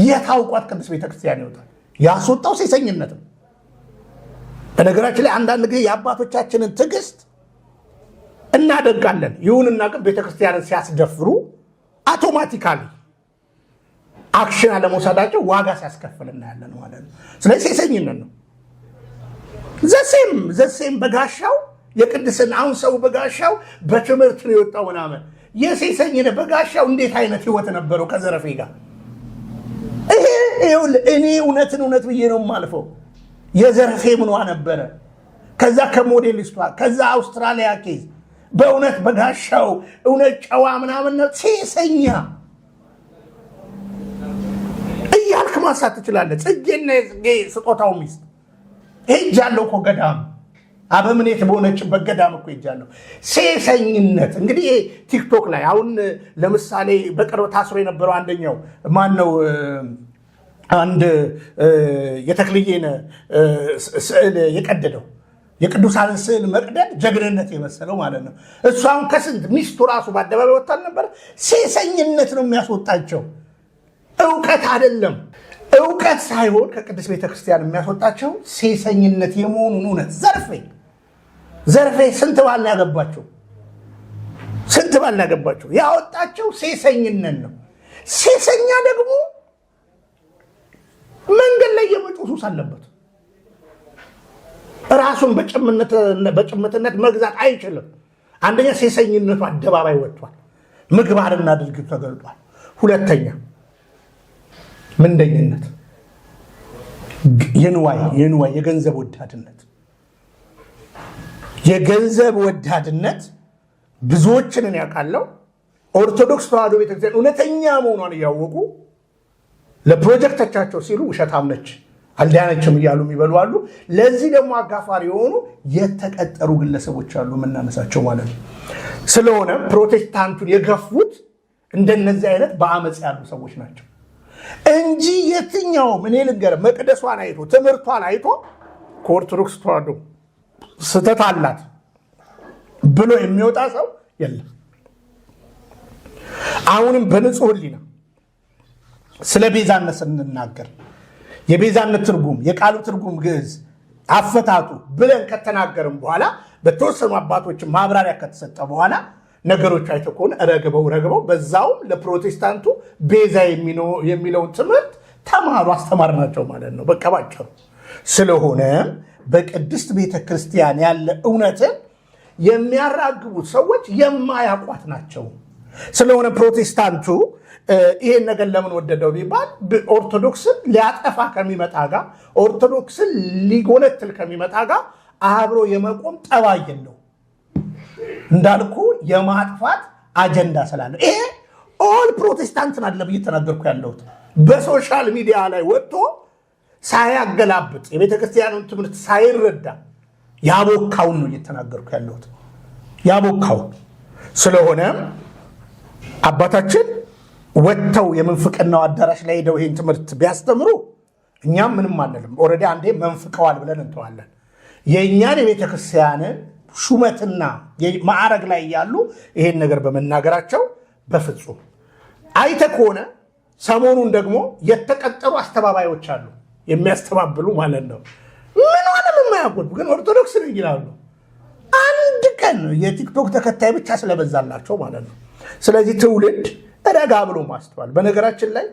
የታውቋት ቅዱስ ቤተክርስቲያን ይወጣል? ያስወጣው ሴሰኝነት ነው። በነገራችን ላይ አንዳንድ ጊዜ የአባቶቻችንን ትዕግስት እናደንቃለን። ይሁንና ግን ቤተክርስቲያንን ሲያስደፍሩ አውቶማቲካሊ አክሽን አለመውሰዳቸው ዋጋ ሲያስከፍል እናያለን ማለት ነው። ስለዚህ ሴሰኝነት ነው። ዘሴም በጋሻው የቅድስና አሁን ሰው በጋሻው በትምህርት ነው የወጣው ምናምን የሴሰኝነት በጋሻው እንዴት አይነት ህይወት ነበረው ከዘረፌ ጋር? እኔ እውነት ብዬ ነው የማልፈው። የዘረፌ ምኗ ነበረ? ከዛ ከሞዴሊስቷ ከዛ አውስትራሊያ ኬዝ በእውነት በጋሻው እውነት ጨዋ ምናምን ነው ሴሰኛ እያልክ ማንሳት ትችላለህ። ጽጌና የጽጌ ስጦታው ሚስት ሄጃለሁ እኮ ገዳም አበምኔት በሆነችበት ገዳም እኮ ሄጃለሁ። ሴሰኝነት እንግዲህ ቲክቶክ ላይ አሁን ለምሳሌ በቅርብ ታስሮ የነበረው አንደኛው ማን ነው? አንድ የተክልዬን ስዕል የቀደደው የቅዱሳንን ስዕል መቅደድ ጀግንነት የመሰለው ማለት ነው። እሷም ከስንት ሚስቱ ራሱ በአደባባይ ወጣል ነበር። ሴሰኝነት ነው የሚያስወጣቸው፣ እውቀት አይደለም። እውቀት ሳይሆን ከቅዱስ ቤተክርስቲያን የሚያስወጣቸው ሴሰኝነት የመሆኑን እውነት። ዘርፌ ስንት ባል ያገባቸው? ስንት ባል ያገባቸው? ያወጣቸው ሴሰኝነት ነው። ሴሰኛ ደግሞ መንገድ ላይ የመጮ ሱስ አለበት። ራሱን በጭምትነት መግዛት አይችልም። አንደኛ ሴሰኝነቱ አደባባይ ወጥቷል። ምግባርና ድርጊቱ ተገልጧል። ሁለተኛ ምንደኝነት፣ የንዋይ የገንዘብ ወዳድነት ብዙዎችንን ያውቃለው። ኦርቶዶክስ ተዋሕዶ ቤተክርስቲያን እውነተኛ መሆኗን እያወቁ ለፕሮጀክቶቻቸው ሲሉ ውሸታም ነች አልዳነችም እያሉ የሚበሉ አሉ። ለዚህ ደግሞ አጋፋሪ የሆኑ የተቀጠሩ ግለሰቦች አሉ የምናነሳቸው ማለት ነው። ስለሆነ ፕሮቴስታንቱን የገፉት እንደነዚህ አይነት በአመፅ ያሉ ሰዎች ናቸው እንጂ የትኛውም እኔ ልንገርህ መቅደሷን አይቶ ትምህርቷን አይቶ ከኦርቶዶክስ ተዋሕዶ ስህተት አላት ብሎ የሚወጣ ሰው የለም። አሁንም በንጹህ ሕሊና ስለ ቤዛነት ስንናገር የቤዛነት ትርጉም የቃሉ ትርጉም ግዕዝ አፈታቱ ብለን ከተናገርም በኋላ በተወሰኑ አባቶች ማብራሪያ ከተሰጠ በኋላ ነገሮች አይተው ከሆነ ረግበው በዛውም ለፕሮቴስታንቱ ቤዛ የሚለውን ትምህርት ተማሩ አስተማርናቸው ማለት ነው በቃ ባጭሩ። ስለሆነ በቅድስት ቤተክርስቲያን ያለ እውነትን የሚያራግቡት ሰዎች የማያውቋት ናቸው። ስለሆነ ፕሮቴስታንቱ ይሄን ነገር ለምን ወደደው ቢባል ኦርቶዶክስን ሊያጠፋ ከሚመጣ ጋር ኦርቶዶክስን ሊጎነትል ከሚመጣ ጋር አብሮ የመቆም ጠባይ የለው። እንዳልኩ የማጥፋት አጀንዳ ስላለ ይሄ ኦል ፕሮቴስታንትን አይደለም እየተናገርኩ ያለሁት። በሶሻል ሚዲያ ላይ ወጥቶ ሳያገላብጥ የቤተክርስቲያኑን ትምህርት ሳይረዳ ያቦካውን ነው እየተናገርኩ ያለሁት ያቦካውን። ስለሆነ አባታችን ወጥተው የምንፍቅናው አዳራሽ ላይ ሄደው ይሄን ትምህርት ቢያስተምሩ እኛም ምንም አንልም። ኦልሬዲ አንዴ መንፍቀዋል ብለን እንተዋለን። የእኛን የቤተክርስቲያንን ሹመትና ማዕረግ ላይ ያሉ ይሄን ነገር በመናገራቸው በፍጹም አይተ ከሆነ ሰሞኑን ደግሞ የተቀጠሩ አስተባባዮች አሉ የሚያስተባብሉ ማለት ነው። ምን ሆነም የማያውቁት ግን ኦርቶዶክስ ነኝ ይላሉ። አንድ ቀን የቲክቶክ ተከታይ ብቻ ስለበዛላቸው ማለት ነው። ስለዚህ ትውልድ ረጋ ብሎ ማስተዋል። በነገራችን ላይ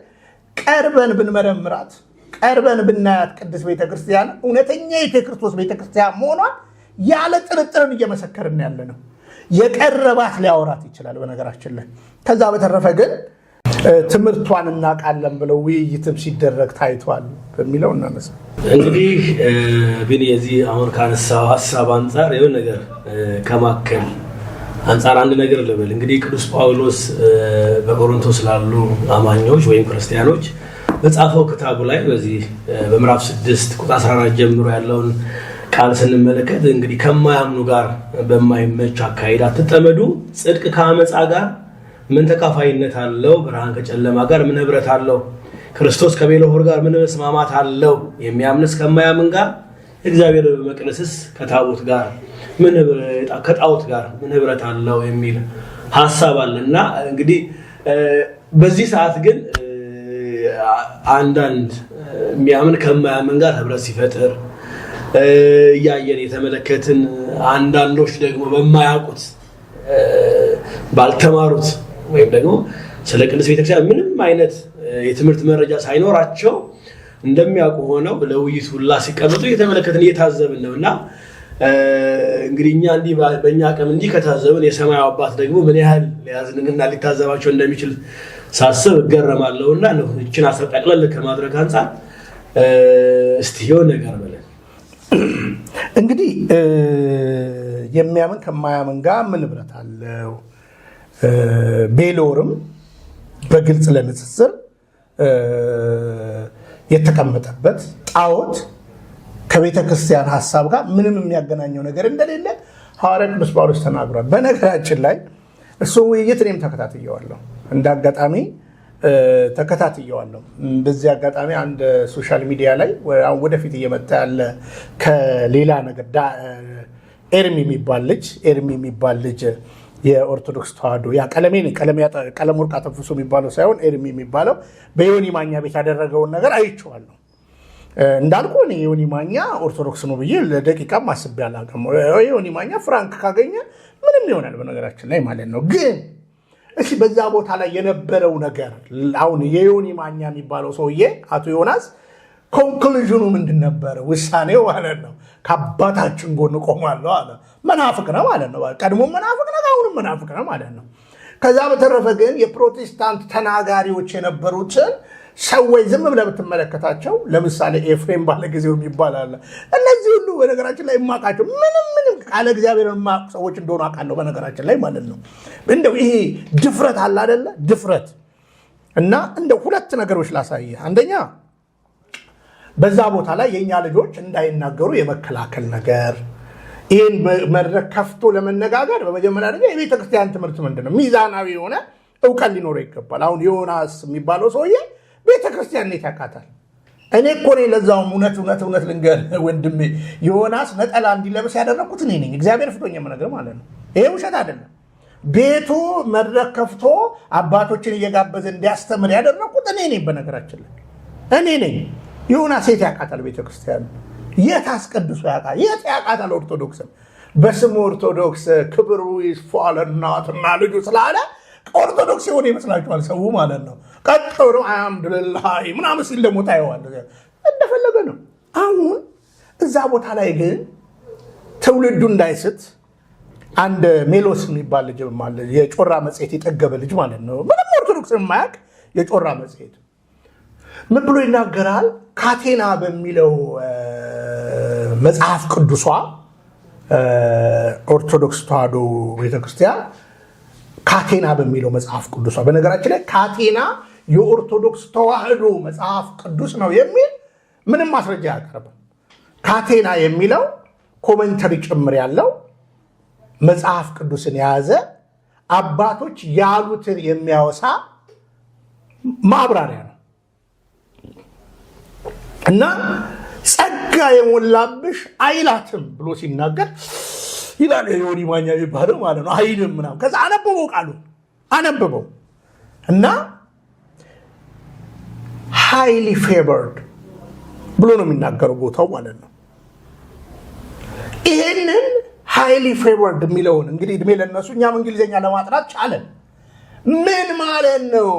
ቀርበን ብንመረምራት ቀርበን ብናያት ቅድስት ቤተክርስቲያን እውነተኛ የክርስቶስ ቤተክርስቲያን መሆኗን ያለ ጥርጥርን እየመሰከርን ያለ ነው። የቀረባት ሊያወራት ይችላል በነገራችን ላይ። ከዛ በተረፈ ግን ትምህርቷን እናውቃለን ብለው ውይይትም ሲደረግ ታይቷል በሚለው እናነሳ። እንግዲህ ግን የዚህ አሁን ካነሳው ሐሳብ አንፃር የሆነ ነገር ከማከል አንፃር አንድ ነገር ልበል። እንግዲህ ቅዱስ ጳውሎስ በቆሮንቶስ ላሉ አማኞች ወይም ክርስቲያኖች በጻፈው ክታቡ ላይ በዚህ በምዕራፍ 6 ቁጥር 14 ጀምሮ ያለውን ቃል ስንመለከት እንግዲህ ከማያምኑ ጋር በማይመች አካሄድ አትጠመዱ፣ ጽድቅ ከአመፃ ጋር ምን ተካፋይነት አለው? ብርሃን ከጨለማ ጋር ምን ህብረት አለው? ክርስቶስ ከቤልሆር ጋር ምን መስማማት አለው? የሚያምንስ ከማያምን ጋር እግዚአብሔር በመቅደስስ ከታቦት ጋር ከጣዖት ጋር ምን ህብረት አለው የሚል ሐሳብ አለና እንግዲህ በዚህ ሰዓት ግን አንዳንድ የሚያምን ከማያምን ጋር ህብረት ሲፈጥር እያየን የተመለከትን፣ አንዳንዶች ደግሞ በማያውቁት ባልተማሩት ወይም ደግሞ ስለ ቅድስት ቤተክርስቲያን ምንም አይነት የትምህርት መረጃ ሳይኖራቸው እንደሚያውቁ ሆነው ለውይይት ሁላ ሲቀመጡ እየተመለከትን እየታዘብን ነውና እንግዲህ እኛ እንዲህ በእኛ አቅም እንዲህ ከታዘብን የሰማያዊ አባት ደግሞ ምን ያህል ሊያዝንንና ሊታዘባቸው እንደሚችል ሳስብ እገረማለሁና ነው እቺን አስጠቅለል ከማድረግ አንፃር እስቲ የሆነ ነገር በለን። እንግዲህ የሚያምን ከማያምን ጋር ምን ህብረት አለው? ቤልሆርም በግልጽ ለንጽጽር የተቀመጠበት ጣዖት ከቤተ ክርስቲያን ሐሳብ ጋር ምንም የሚያገናኘው ነገር እንደሌለ ሐዋርያ ቅዱስ ጳውሎስ ተናግሯል። በነገራችን ላይ እሱ ውይይት እኔም ተከታትየዋለሁ፣ እንዳጋጣሚ ተከታትየዋለሁ። በዚህ አጋጣሚ አንድ ሶሻል ሚዲያ ላይ ወደፊት እየመጣ ያለ ከሌላ ነገር ኤርሚ የሚባል ልጅ የኦርቶዶክስ ተዋሕዶ ያ ቀለም ወርቅ አተንፍሶ የሚባለው ሳይሆን ኤርሚ የሚባለው በዮኒ ማኛ ቤት ያደረገውን ነገር አይቼዋለሁ። እንዳልኩ እኔ ዮኒ ማኛ ኦርቶዶክስ ነው ብዬ ለደቂቃም አስቤ አላውቅም። ዮኒ ማኛ ፍራንክ ካገኘ ምንም ይሆናል በነገራችን ላይ ማለት ነው። ግን እሺ በዛ ቦታ ላይ የነበረው ነገር አሁን የዮኒ ማኛ የሚባለው ሰውዬ አቶ ዮናስ ኮንክሉዥኑ ምንድን ነበረ? ውሳኔው ማለት ነው ከአባታችን ጎን ቆማለሁ አለ። መናፍቅ ነው ማለት ነው። ቀድሞ መናፍቅ ነው፣ አሁንም መናፍቅ ነው ማለት ነው። ከዛ በተረፈ ግን የፕሮቴስታንት ተናጋሪዎች የነበሩትን ሰዎች ዝም ብለህ ብትመለከታቸው፣ ለምሳሌ ኤፍሬም ባለጊዜው የሚባል አለ። እነዚህ ሁሉ በነገራችን ላይ የማውቃቸው ምንም ቃለ እግዚአብሔር የማያውቁ ሰዎች እንደሆኑ አውቃለሁ በነገራችን ላይ ማለት ነው። እንደው ይሄ ድፍረት አለ አይደለ? ድፍረት እና እንደው ሁለት ነገሮች ላሳይህ። አንደኛ በዛ ቦታ ላይ የእኛ ልጆች እንዳይናገሩ የመከላከል ነገር፣ ይህን መድረክ ከፍቶ ለመነጋገር በመጀመሪያ ደረጃ የቤተክርስቲያን ትምህርት ምንድን ነው? ሚዛናዊ የሆነ እውቀት ሊኖረው ይገባል። አሁን ዮናስ የሚባለው ሰውዬ ቤተክርስቲያን እንዴት ያውቃታል? እኔ እኮ ነኝ ለዛውም እውነት ልንገርህ ወንድሜ፣ ዮናስ ነጠላ እንዲለብስ ያደረግኩት እኔ ነኝ። እግዚአብሔር ፍቶኝ የምነግርህ ማለት ነው። ይሄ ውሸት አይደለም። ቤቱ መድረክ ከፍቶ አባቶችን እየጋበዘ እንዲያስተምር ያደረግኩት እኔ ነኝ። በነገራችን ላይ እኔ ነኝ። ዮናስ የት ያውቃታል ቤተክርስቲያን? የት አስቀድሶ ያውቃል? የት ያውቃታል ኦርቶዶክስን? በስሙ ኦርቶዶክስ ክብሩ ይስፋ ለእናትና ልጁ ስላለ ኦርቶዶክስ የሆነ ይመስላችኋል ሰው ማለት ነው። ቀጥሎ አልሐምዱሊላህ ምናምን ሲል ደግሞ ታየዋል እንደፈለገ ነው። አሁን እዛ ቦታ ላይ ግን ትውልዱ እንዳይስት አንድ ሜሎስ የሚባል ልጅ ማለት የጮራ መጽሔት የጠገበ ልጅ ማለት ነው። ምንም ኦርቶዶክስ የማያውቅ የጮራ መጽሔት ምን ብሎ ይናገራል? ካቴና በሚለው መጽሐፍ ቅዱሷ ኦርቶዶክስ ተዋሕዶ ቤተክርስቲያን ካቴና በሚለው መጽሐፍ ቅዱሷ፣ በነገራችን ላይ ካቴና የኦርቶዶክስ ተዋሕዶ መጽሐፍ ቅዱስ ነው የሚል ምንም ማስረጃ አያቀርብም። ካቴና የሚለው ኮሜንተሪ ጭምር ያለው መጽሐፍ ቅዱስን የያዘ አባቶች ያሉትን የሚያወሳ ማብራሪያ ነው እና ጸጋ የሞላብሽ አይላትም ብሎ ሲናገር ይላል የዮኒ ማኛ የሚባለው ማለት ነው። አይልም ምናምን። ከዛ አነበበው፣ ቃሉ አነበበው እና ሃይሊ ፌቨርድ ብሎ ነው የሚናገረው ቦታው ማለት ነው። ይሄንን ሃይሊ ፌቨርድ የሚለውን እንግዲህ እድሜ ለነሱ እኛም እንግሊዝኛ ለማጥናት ቻለን። ምን ማለት ነው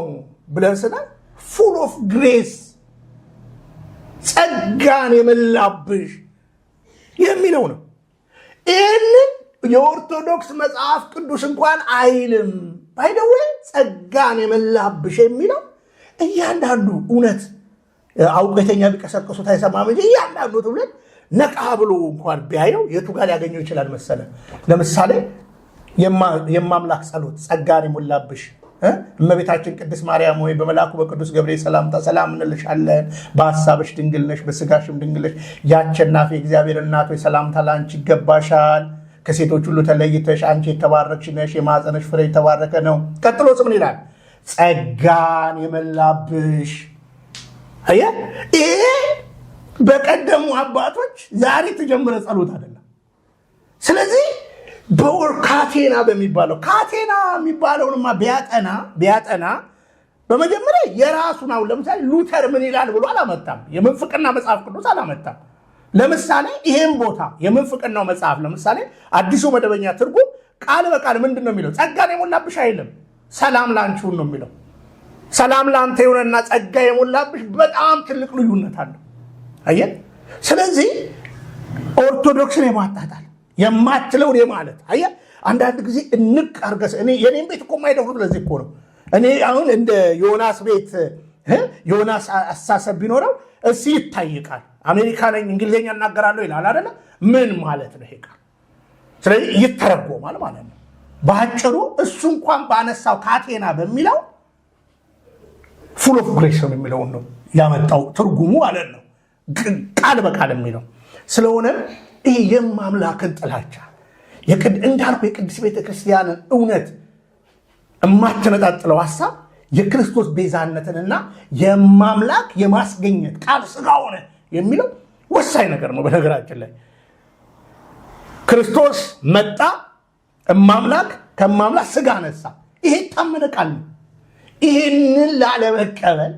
ብለን ስናል ፉል ኦፍ ግሬስ ጸጋን የመላብሽ የሚለው ነው። ይህንን የኦርቶዶክስ መጽሐፍ ቅዱስ እንኳን አይልም። ባይደዌ ጸጋን የመላብሽ የሚለው እያንዳንዱ እውነት አውቀተኛ ቢቀሰቅሱት አይሰማም እንጂ እያንዳንዱ ትውልድ ነቃ ብሎ እንኳን ቢያየው የቱ ጋር ሊያገኘው ይችላል መሰለ? ለምሳሌ የማምላክ ጸሎት ጸጋን የሞላብሽ እመቤታችን ቅድስት ማርያም ሆይ በመልአኩ በቅዱስ ገብርኤል ሰላምታ ሰላም እንልሻለን፣ በሐሳብሽ ድንግል ነሽ፣ በስጋሽም ድንግል ነሽ፣ የአሸናፊ እግዚአብሔር እናት ሆይ ሰላምታ ለአንቺ ይገባሻል፣ ከሴቶች ሁሉ ተለይተሽ አንቺ የተባረክሽ ነሽ፣ የማኅፀንሽ ፍሬ የተባረከ ነው። ቀጥሎስ ምን ይላል? ጸጋን የመላብሽ። አየህ፣ ይሄ በቀደሙ አባቶች ዛሬ የተጀመረ ጸሎት አይደለም። ስለዚህ በወር ካቴና በሚባለው ካቴና የሚባለውንማ ቢያጠና በመጀመሪያ የራሱን አሁን ለምሳሌ ሉተር ምን ይላል ብሎ አላመጣም። የምንፍቅና መጽሐፍ ቅዱስ አላመጣም። ለምሳሌ ይሄን ቦታ የምንፍቅናው መጽሐፍ ለምሳሌ አዲሱ መደበኛ ትርጉም ቃል በቃል ምንድን ነው የሚለው? ጸጋን የሞላብሽ አይልም፣ ሰላም ላንቺውን ነው የሚለው። ሰላም ላንተ የሆነና ጸጋ የሞላብሽ በጣም ትልቅ ልዩነት አለው። አየህ፣ ስለዚህ ኦርቶዶክስን የማጣጣል የማትለውን የማለት አየህ፣ አንዳንድ ጊዜ እንቅ አርገስ የኔም ቤት እኮ የማይደፍሩት ለዚህ እኮ ነው። እኔ አሁን እንደ ዮናስ ቤት ዮናስ አሳሰብ ቢኖረው እሲ ይታይቃል። አሜሪካ ነኝ እንግሊዝኛ እናገራለሁ ይላል አይደለ? ምን ማለት ነው ይሄ ቃል? ስለዚህ ይተረጎማል ማለት ነው። በአጭሩ እሱ እንኳን ባነሳው ካቴና በሚለው ፉል ኦፍ ግሬስ ነው የሚለውን ነው ያመጣው ትርጉሙ ማለት ነው፣ ቃል በቃል የሚለው ስለሆነ ይህ የማምላክን ጥላቻ እንዳልኩ የቅድስት ቤተክርስቲያንን እውነት የማትነጣጥለው ሀሳብ የክርስቶስ ቤዛነትንና የማምላክ የማስገኘት ቃል ስጋ ሆነ የሚለው ወሳኝ ነገር ነው። በነገራችን ላይ ክርስቶስ መጣ፣ እማምላክ ከማምላክ ስጋ ነሳ። ይሄ ታመነ ቃል ነው። ይህንን ላለመቀበል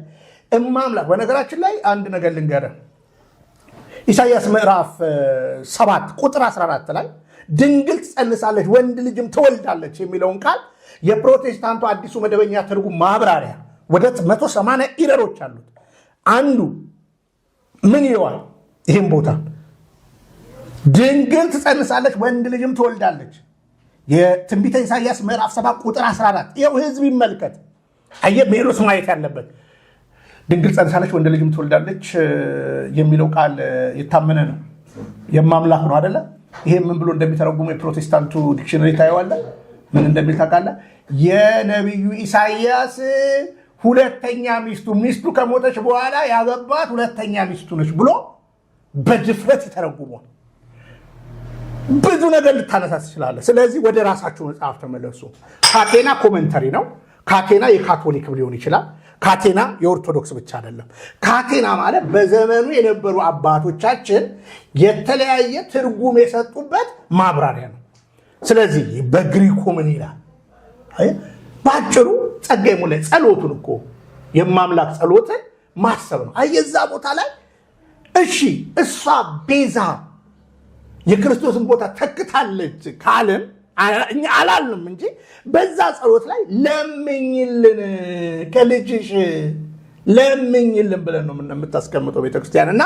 እማምላክ በነገራችን ላይ አንድ ነገር ልንገርህ። ኢሳይያስ ምዕራፍ 7 ቁጥር 14 ላይ ድንግል ትጸንሳለች ወንድ ልጅም ትወልዳለች የሚለውን ቃል የፕሮቴስታንቱ አዲሱ መደበኛ ትርጉም ማብራሪያ ወደ 180 ኢረሮች አሉት። አንዱ ምን ይለዋል? ይህም ቦታ ድንግል ትጸንሳለች ወንድ ልጅም ትወልዳለች። የትንቢተ ኢሳይያስ ምዕራፍ 7 ቁጥር 14 ይኸው ህዝብ ይመልከት። አየህ ሜሮስ ማየት ያለበት ድንግል ጸንሳለች ወንድ ልጅም ትወልዳለች የሚለው ቃል የታመነ ነው፣ የማምላክ ነው አይደለ? ይሄ ምን ብሎ እንደሚተረጉሙ የፕሮቴስታንቱ ዲክሽነሪ ታየዋለህ። ምን እንደሚል ታውቃለህ? የነቢዩ ኢሳይያስ ሁለተኛ ሚስቱ ከሞተች በኋላ ያገባት ሁለተኛ ሚስቱ ነች ብሎ በድፍረት ይተረጉሟል። ብዙ ነገር ልታነሳ ትችላለህ። ስለዚህ ወደ ራሳችሁ መጽሐፍ ተመለሱ። ካቴና ኮሜንተሪ ነው። ካቴና የካቶሊክ ሊሆን ይችላል። ካቴና የኦርቶዶክስ ብቻ አይደለም። ካቴና ማለት በዘመኑ የነበሩ አባቶቻችን የተለያየ ትርጉም የሰጡበት ማብራሪያ ነው። ስለዚህ በግሪኩ ምን ይላል? ባጭሩ ጸጋዬ ሙላ ጸሎቱን እኮ የማምላክ ጸሎትን ማሰብ ነው። አየዛ ቦታ ላይ እሺ እሷ ቤዛ የክርስቶስን ቦታ ተክታለች ካልን እኛ አላልንም እንጂ በዛ ጸሎት ላይ ለምኝልን ከልጅሽ ለምኝልን ብለን ነው የምታስቀምጠው ቤተክርስቲያን። እና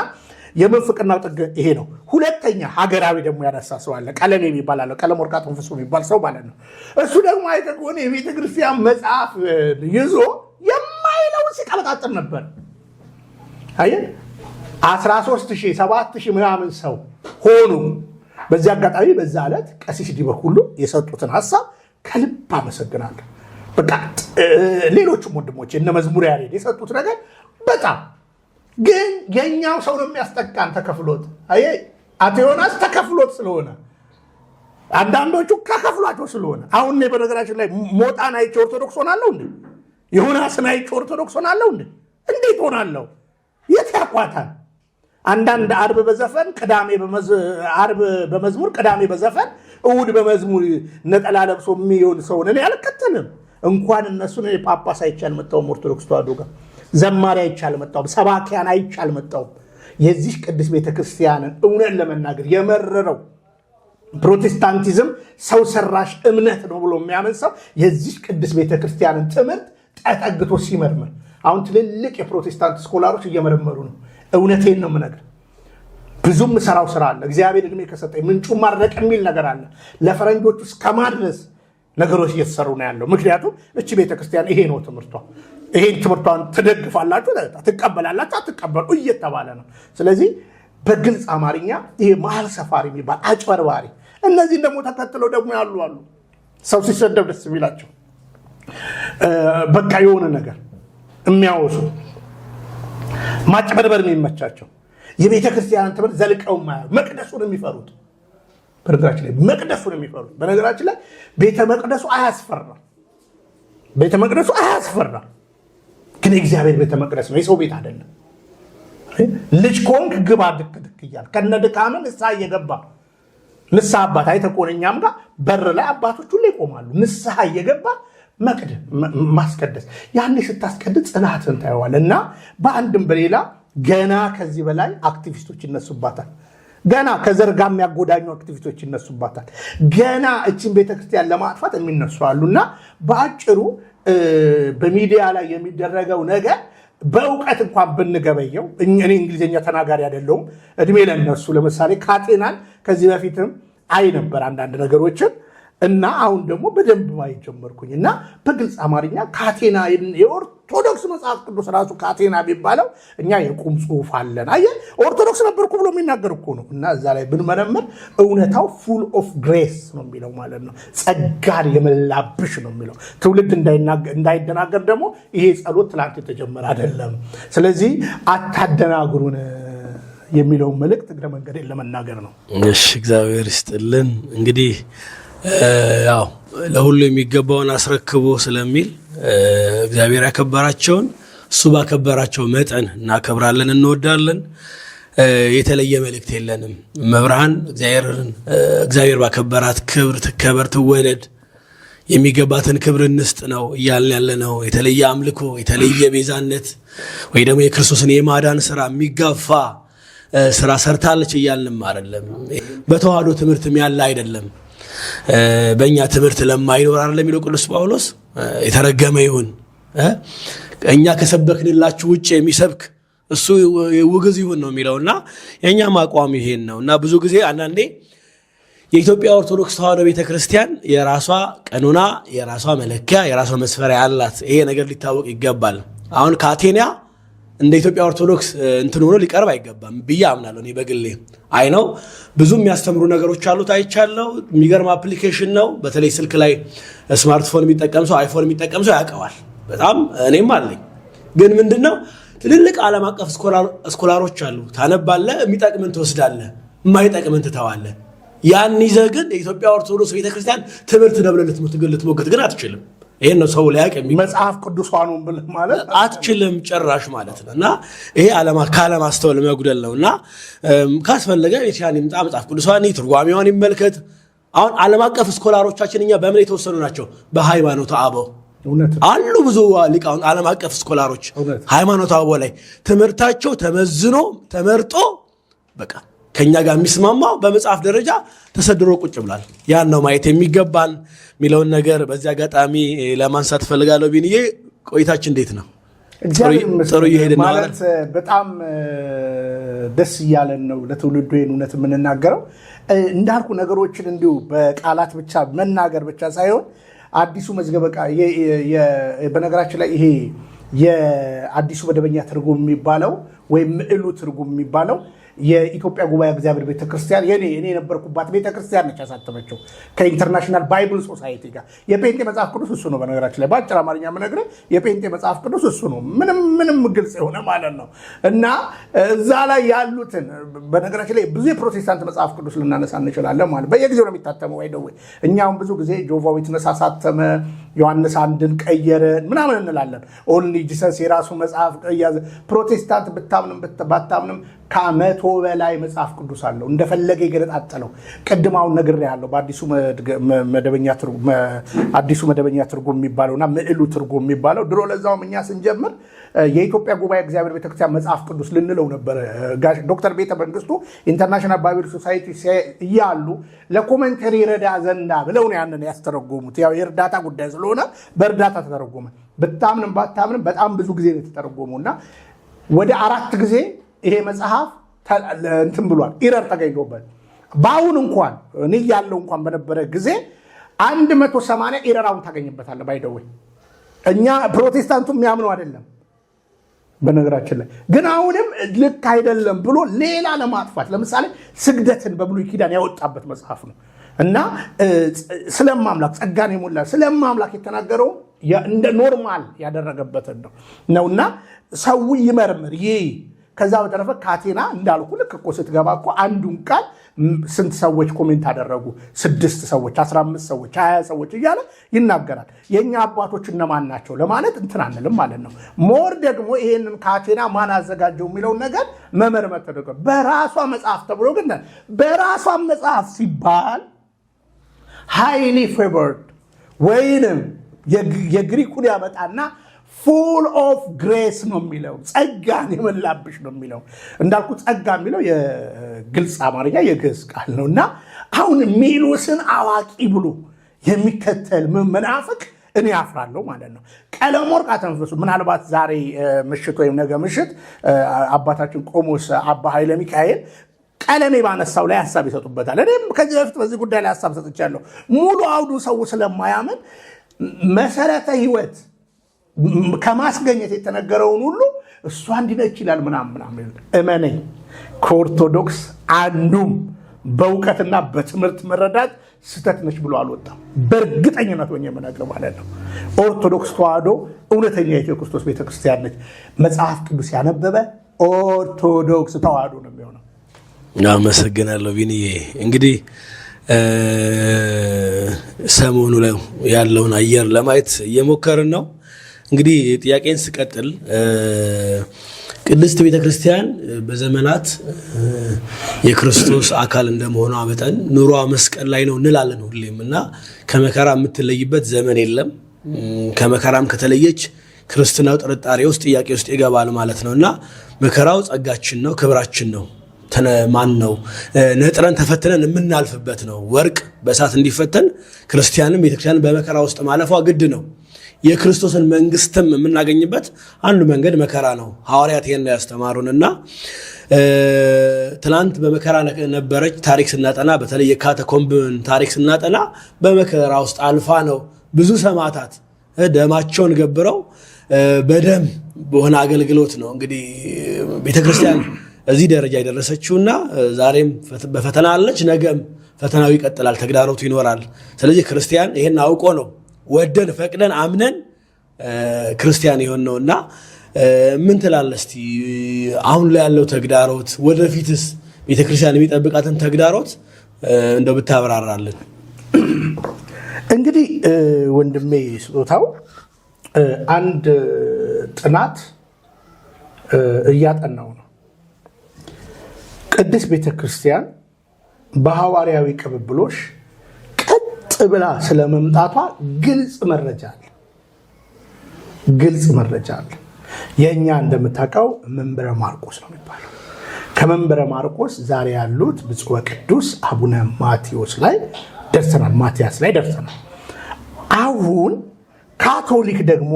የምንፍቅናው ጥግ ይሄ ነው። ሁለተኛ ሀገራዊ ደግሞ ያነሳ ሰው አለ። ቀለም የሚባል አለ። ቀለም ወርቃ ተንፍሶ የሚባል ሰው ማለት ነው። እሱ ደግሞ አይተህ ከሆነ የቤተክርስቲያን መጽሐፍ ይዞ የማይለውን ሲቀበጣጥር ነበር። አየህ 13,000 7,000 ምናምን ሰው ሆኑ። በዚህ አጋጣሚ በዛ ዕለት ቀሲስ ዲበኩሉ የሰጡትን ሀሳብ ከልብ አመሰግናለሁ። በቃ ሌሎችም ወንድሞች እነ መዝሙር ያሬድ የሰጡት ነገር በጣም ግን የኛው ሰው ነው የሚያስጠቃን ተከፍሎት። አየህ አቶ ዮናስ ተከፍሎት ስለሆነ አንዳንዶቹ ከከፍሏቸው ስለሆነ አሁን እኔ በነገራችን ላይ ሞጣን አይቼ ኦርቶዶክስ ሆናለሁ እንዴ? ዮናስን አይቼ ኦርቶዶክስ ሆናለሁ እንዴ? እንዴት ሆናለሁ? የት ያቋታል? አንዳንድ አርብ በዘፈን አርብ በመዝሙር ቅዳሜ በዘፈን እሑድ በመዝሙር ነጠላ ለብሶ የሚሆን ሰውን እኔ አልከተልም። እንኳን እነሱን ጳጳስ አይቼ አልመጣሁም። ኦርቶዶክስ ተዋሕዶ ጋር ዘማሪ አይቼ አልመጣሁም። ሰባኪያን አይቼ አልመጣሁም። የዚህ ቅድስት ቤተክርስቲያንን እውነት ለመናገር የመረረው ፕሮቴስታንቲዝም ሰው ሰራሽ እምነት ነው ብሎ የሚያምን ሰው የዚህ ቅድስት ቤተክርስቲያንን ትምህርት ተጠግቶ ሲመርምር አሁን ትልልቅ የፕሮቴስታንት ስኮላሮች እየመረመሩ ነው። እውነቴን ነው የምነግርህ። ብዙም ሰራው ስራ አለ። እግዚአብሔር እድሜ ከሰጠኝ ምንጩ ማድረቅ የሚል ነገር አለ። ለፈረንጆች ውስጥ ከማድረስ ነገሮች እየተሰሩ ነው ያለው። ምክንያቱም እቺ ቤተክርስቲያን ይሄ ነው ትምህርቷ። ይሄን ትምህርቷን ትደግፋላችሁ፣ ትቀበላላችሁ፣ አትቀበሉ እየተባለ ነው። ስለዚህ በግልጽ አማርኛ ይሄ መሀል ሰፋሪ የሚባል አጭበርባሪ፣ እነዚህን ደግሞ ተከትለው ደግሞ ያሉ አሉ። ሰው ሲሰደብ ደስ የሚላቸው በቃ የሆነ ነገር የሚያወሱ ማጭበርበር የሚመቻቸው የቤተ ክርስቲያንን ትምህርት ዘልቀው ማያዩ መቅደሱን የሚፈሩት። በነገራችን ላይ መቅደሱን የሚፈሩት በነገራችን ላይ ቤተ መቅደሱ አያስፈራም። ቤተ መቅደሱ አያስፈራም፣ ግን የእግዚአብሔር ቤተ መቅደስ ነው፣ የሰው ቤት አይደለም። ልጅ ከሆንክ ግባ ድክ ድክ እያል ከነ ድካም ንስሐ እየገባ ንስሐ አባት አይተህ ከሆነ እኛም ጋር በር ላይ አባቶች ሁሉ ይቆማሉ። ንስሐ እየገባ ማስቀደስ ያኔ ስታስቀድስ ጽናትን ታየዋለህ። እና በአንድም በሌላ ገና ከዚህ በላይ አክቲቪስቶች ይነሱባታል። ገና ከዘር ጋር የሚያጎዳኙ አክቲቪስቶች ይነሱባታል። ገና እችን ቤተክርስቲያን ለማጥፋት የሚነሱ አሉ። እና በአጭሩ በሚዲያ ላይ የሚደረገው ነገር በእውቀት እንኳን ብንገበየው፣ እኔ እንግሊዝኛ ተናጋሪ አይደለሁም፣ እድሜ ለነሱ። ለምሳሌ ካቴናን ከዚህ በፊትም አይ ነበር አንዳንድ ነገሮችን እና አሁን ደግሞ በደንብ ማየት ጀመርኩኝ። እና በግልጽ አማርኛ ካቴና የኦርቶዶክስ መጽሐፍ ቅዱስ ራሱ ካቴና የሚባለው እኛ የቁም ጽሑፍ አለን። አየህ ኦርቶዶክስ ነበርኩ ብሎ የሚናገር እኮ ነው። እና እዛ ላይ ብንመረምር እውነታው ፉል ኦፍ ግሬስ ነው የሚለው ማለት ነው። ጸጋን የመላብሽ ነው የሚለው። ትውልድ እንዳይደናገር ደግሞ ይሄ ጸሎት ትላንት የተጀመረ አይደለም። ስለዚህ አታደናግሩን የሚለውን መልእክት እግረ መንገድ ለመናገር ነው። እሺ እግዚአብሔር ይስጥልን። እንግዲህ ያው ለሁሉ የሚገባውን አስረክቦ ስለሚል እግዚአብሔር ያከበራቸውን እሱ ባከበራቸው መጠን እናከብራለን፣ እንወዳለን። የተለየ መልእክት የለንም። መብርሃን እግዚአብሔር ባከበራት ክብር ትከበር፣ ትወደድ፣ የሚገባትን ክብር እንስጥ ነው እያልን ያለ ነው። የተለየ አምልኮ፣ የተለየ ቤዛነት ወይ ደግሞ የክርስቶስን የማዳን ስራ የሚጋፋ ስራ ሰርታለች እያልንም አይደለም። በተዋህዶ ትምህርትም ያለ አይደለም። በእኛ ትምህርት ለማይኖር አይደለም የሚለው ቅዱስ ጳውሎስ። የተረገመ ይሁን እኛ ከሰበክንላችሁ ውጭ የሚሰብክ እሱ ውግዝ ይሁን ነው የሚለውና የኛም አቋም ይሄን ነውና ብዙ ጊዜ አንዳንዴ የኢትዮጵያ ኦርቶዶክስ ተዋሕዶ ቤተክርስቲያን የራሷ ቀኖና፣ የራሷ መለኪያ፣ የራሷ መስፈሪያ አላት። ይሄ ነገር ሊታወቅ ይገባል። አሁን ካቴና እንደ ኢትዮጵያ ኦርቶዶክስ እንትን ሆኖ ሊቀርብ አይገባም ብዬ አምናለሁ። እኔ በግሌ አይ ነው ብዙ የሚያስተምሩ ነገሮች አሉት አይቻለሁ። የሚገርም አፕሊኬሽን ነው። በተለይ ስልክ ላይ ስማርትፎን የሚጠቀም ሰው አይፎን የሚጠቀም ሰው ያውቀዋል በጣም እኔም አለኝ። ግን ምንድነው ትልልቅ ዓለም አቀፍ ስኮላሮች አሉ። ታነባለህ፣ የሚጠቅምን ትወስዳለህ፣ የማይጠቅምን ትተዋለህ። ያን ይዘህ ግን የኢትዮጵያ ኦርቶዶክስ ቤተክርስቲያን ትምህርት ደብለ ልትሞግት ግን አትችልም። ይሄን ነው ሰው ሊያውቅ መጽሐፍ ቅዱሳኑን ብለህ ማለት አትችልም ጭራሽ ማለት ነውና ይሄ ካለም አስተውል መጉደል ነውና ካስፈለገ የሲያን ይምጣ መጽሐፍ ቅዱሳን ትርጓሜዋን ይመልከት። አሁን ዓለም አቀፍ ስኮላሮቻችን እኛ በምን የተወሰኑ ናቸው? በሃይማኖት አበው አሉ ብዙ ሊቃውንት ዓለም አቀፍ ስኮላሮች ሃይማኖት አበው ላይ ትምህርታቸው ተመዝኖ ተመርጦ በቃ ከኛ ጋር የሚስማማው በመጽሐፍ ደረጃ ተሰድሮ ቁጭ ብሏል። ያን ነው ማየት የሚገባን የሚለውን ነገር በዚህ አጋጣሚ ለማንሳት ፈልጋለሁ። ቢንዬ ቆይታችን እንዴት ነው? ጥሩ እየሄድን ማለት በጣም ደስ እያለን ነው ለትውልዱ እውነት የምንናገረው። እንዳልኩ ነገሮችን እንዲሁ በቃላት ብቻ መናገር ብቻ ሳይሆን አዲሱ መዝገበ በነገራችን ላይ ይሄ የአዲሱ መደበኛ ትርጉም የሚባለው ወይም ምዕሉ ትርጉም የሚባለው የኢትዮጵያ ጉባኤ እግዚአብሔር ቤተክርስቲያን እኔ የነበርኩባት ቤተክርስቲያን ነች ያሳተመችው ከኢንተርናሽናል ባይብል ሶሳይቲ ጋር። የጴንጤ መጽሐፍ ቅዱስ እሱ ነው። በነገራችን ላይ በአጭር አማርኛ የምነግርህ የጴንጤ መጽሐፍ ቅዱስ እሱ ነው። ምንም ግልጽ የሆነ ማለት ነው። እና እዛ ላይ ያሉትን በነገራችን ላይ ብዙ የፕሮቴስታንት መጽሐፍ ቅዱስ ልናነሳ እንችላለን ማለት በየጊዜው ነው የሚታተመው። ወይ እኛም ብዙ ጊዜ ጆቫ ዊትነስ አሳተመ፣ ዮሐንስ አንድን ቀየረ ምናምን እንላለን። ኦንሊ ጂሰስ የራሱ መጽሐፍ ቀያዘ። ፕሮቴስታንት ብታምንም ባታምንም ከመቶ በላይ መጽሐፍ ቅዱስ አለው እንደፈለገ የገለጣጠለው። ቅድማውን ነግሬሃለሁ በአዲሱ መደበኛ ትርጉም የሚባለውና ምዕሉ ትርጉም የሚባለው ድሮ ለዛውም እኛ ስንጀምር የኢትዮጵያ ጉባኤ እግዚአብሔር ቤተክርስቲያን መጽሐፍ ቅዱስ ልንለው ነበር። ዶክተር ቤተ መንግስቱ ኢንተርናሽናል ባይብል ሶሳይቲ እያሉ ለኮሜንተሪ ረዳ ዘንዳ ብለው ነው ያንን ያስተረጎሙት። ያው የእርዳታ ጉዳይ ስለሆነ በእርዳታ ተተረጎመ። ብታምንም ባታምንም በጣም ብዙ ጊዜ ነው የተተረጎመውና ወደ 4 ጊዜ ይሄ መጽሐፍ እንትን ብሏል፣ ኢረር ተገኝቶበት። በአሁን እንኳን እኔ ያለው እንኳን በነበረ ጊዜ 180 ኢረራውን ታገኝበታለህ። ባይደወይ እኛ ፕሮቴስታንቱ የሚያምነው አይደለም በነገራችን ላይ ግን አሁንም ልክ አይደለም ብሎ ሌላ ለማጥፋት ለምሳሌ ስግደትን በብሉይ ኪዳን ያወጣበት መጽሐፍ ነው እና ስለማምላክ ጸጋን የሞላ ስለማምላክ የተናገረው እንደ ኖርማል ያደረገበትን ነውና ሰው ይመርምር ይህ ከዛ በተረፈ ካቴና እንዳልኩ ልክ እኮ ስትገባ እኮ አንዱን ቃል ስንት ሰዎች ኮሜንት አደረጉ? 6 ሰዎች፣ 15 ሰዎች፣ 20 ሰዎች እያለ ይናገራል። የኛ አባቶች እነማን ናቸው ለማለት እንትን አንልም ማለት ነው። ሞር ደግሞ ይሄንን ካቴና ማን አዘጋጀው የሚለውን ነገር መመርመር ተደረገ። በራሷ መጽሐፍ ተብሎ ግን በራሷ መጽሐፍ ሲባል ሃይሊ ፌቨርድ ወይንም የግሪኩን ያመጣና ፉል ኦፍ ግሬስ ነው የሚለው፣ ጸጋን የመላብሽ ነው የሚለው። እንዳልኩ ጸጋ የሚለው የግልጽ አማርኛ የግዕዝ ቃል ነው እና አሁን ሚሉስን አዋቂ ብሎ የሚከተል መናፍቅ እኔ ያፍራለሁ ማለት ነው። ቀለም ወርቅ አተንፈሱ። ምናልባት ዛሬ ምሽት ወይም ነገ ምሽት አባታችን ቆሞስ አባ ኃይለ ሚካኤል ቀለሜ ባነሳው ላይ ሐሳብ ይሰጡበታል። እኔም ከዚህ በፊት በዚህ ጉዳይ ላይ ሐሳብ ሰጥቻለሁ። ሙሉ አውዱ ሰው ስለማያምን መሰረተ ህይወት ከማስገኘት የተነገረውን ሁሉ እሷ እንዲነች ይላል ምናምን። እመነኝ ከኦርቶዶክስ አንዱም በእውቀትና በትምህርት መረዳት ስተት ነች ብሎ አልወጣም። በእርግጠኝነት ሆኜ የምነግርህ ማለት ነው። ኦርቶዶክስ ተዋሕዶ እውነተኛ የኢትዮጵያ ክርስቶስ ቤተክርስቲያን ነች። መጽሐፍ ቅዱስ ያነበበ ኦርቶዶክስ ተዋሕዶ ነው የሚሆነው። አመሰግናለሁ ቢንዬ። እንግዲህ ሰሞኑ ላይ ያለውን አየር ለማየት እየሞከርን ነው። እንግዲህ ጥያቄን ስቀጥል ቅድስት ቤተክርስቲያን በዘመናት የክርስቶስ አካል እንደመሆኗ መጠን ኑሯ መስቀል ላይ ነው እንላለን ሁሌም እና ከመከራ የምትለይበት ዘመን የለም። ከመከራም ከተለየች ክርስትናው ጥርጣሬ ውስጥ ጥያቄ ውስጥ ይገባል ማለት ነውና መከራው ጸጋችን ነው፣ ክብራችን ነው። ማን ነው ነጥረን ተፈትነን የምናልፍበት ነው። ወርቅ በእሳት እንዲፈተን ክርስቲያንም ቤተክርስቲያን በመከራ ውስጥ ማለፏ ግድ ነው። የክርስቶስን መንግስትም የምናገኝበት አንዱ መንገድ መከራ ነው። ሐዋርያት ይሄን ያስተማሩንና ትናንት በመከራ ነበረች ታሪክ ስናጠና፣ በተለይ የካታኮምብን ታሪክ ስናጠና በመከራ ውስጥ አልፋ ነው ብዙ ሰማዕታት ደማቸውን ገብረው በደም በሆነ አገልግሎት ነው እንግዲህ ቤተክርስቲያን እዚህ ደረጃ የደረሰችውና ዛሬም በፈተና አለች፣ ነገም ፈተናው ይቀጥላል፣ ተግዳሮቱ ይኖራል። ስለዚህ ክርስቲያን ይሄን አውቆ ነው ወደን ፈቅደን አምነን ክርስቲያን የሆነውና ምን ትላለህ እስቲ አሁን ላይ ያለው ተግዳሮት ወደፊትስ ቤተክርስቲያን የሚጠብቃትን ተግዳሮት እንደው ብታብራራልን። እንግዲህ ወንድሜ ስጦታው አንድ ጥናት እያጠናው ነው። ቅድስት ቤተክርስቲያን በሐዋርያዊ ቅብብሎሽ ቀጥ ብላ ስለመምጣቷ ግልጽ መረጃ አለ። የኛ እንደምታውቀው መንበረ ማርቆስ ነው የሚባለው። ከመንበረ ማርቆስ ዛሬ ያሉት ብፁዕ ወቅዱስ አቡነ ማትያስ ላይ ደርሰናል። አሁን ካቶሊክ ደግሞ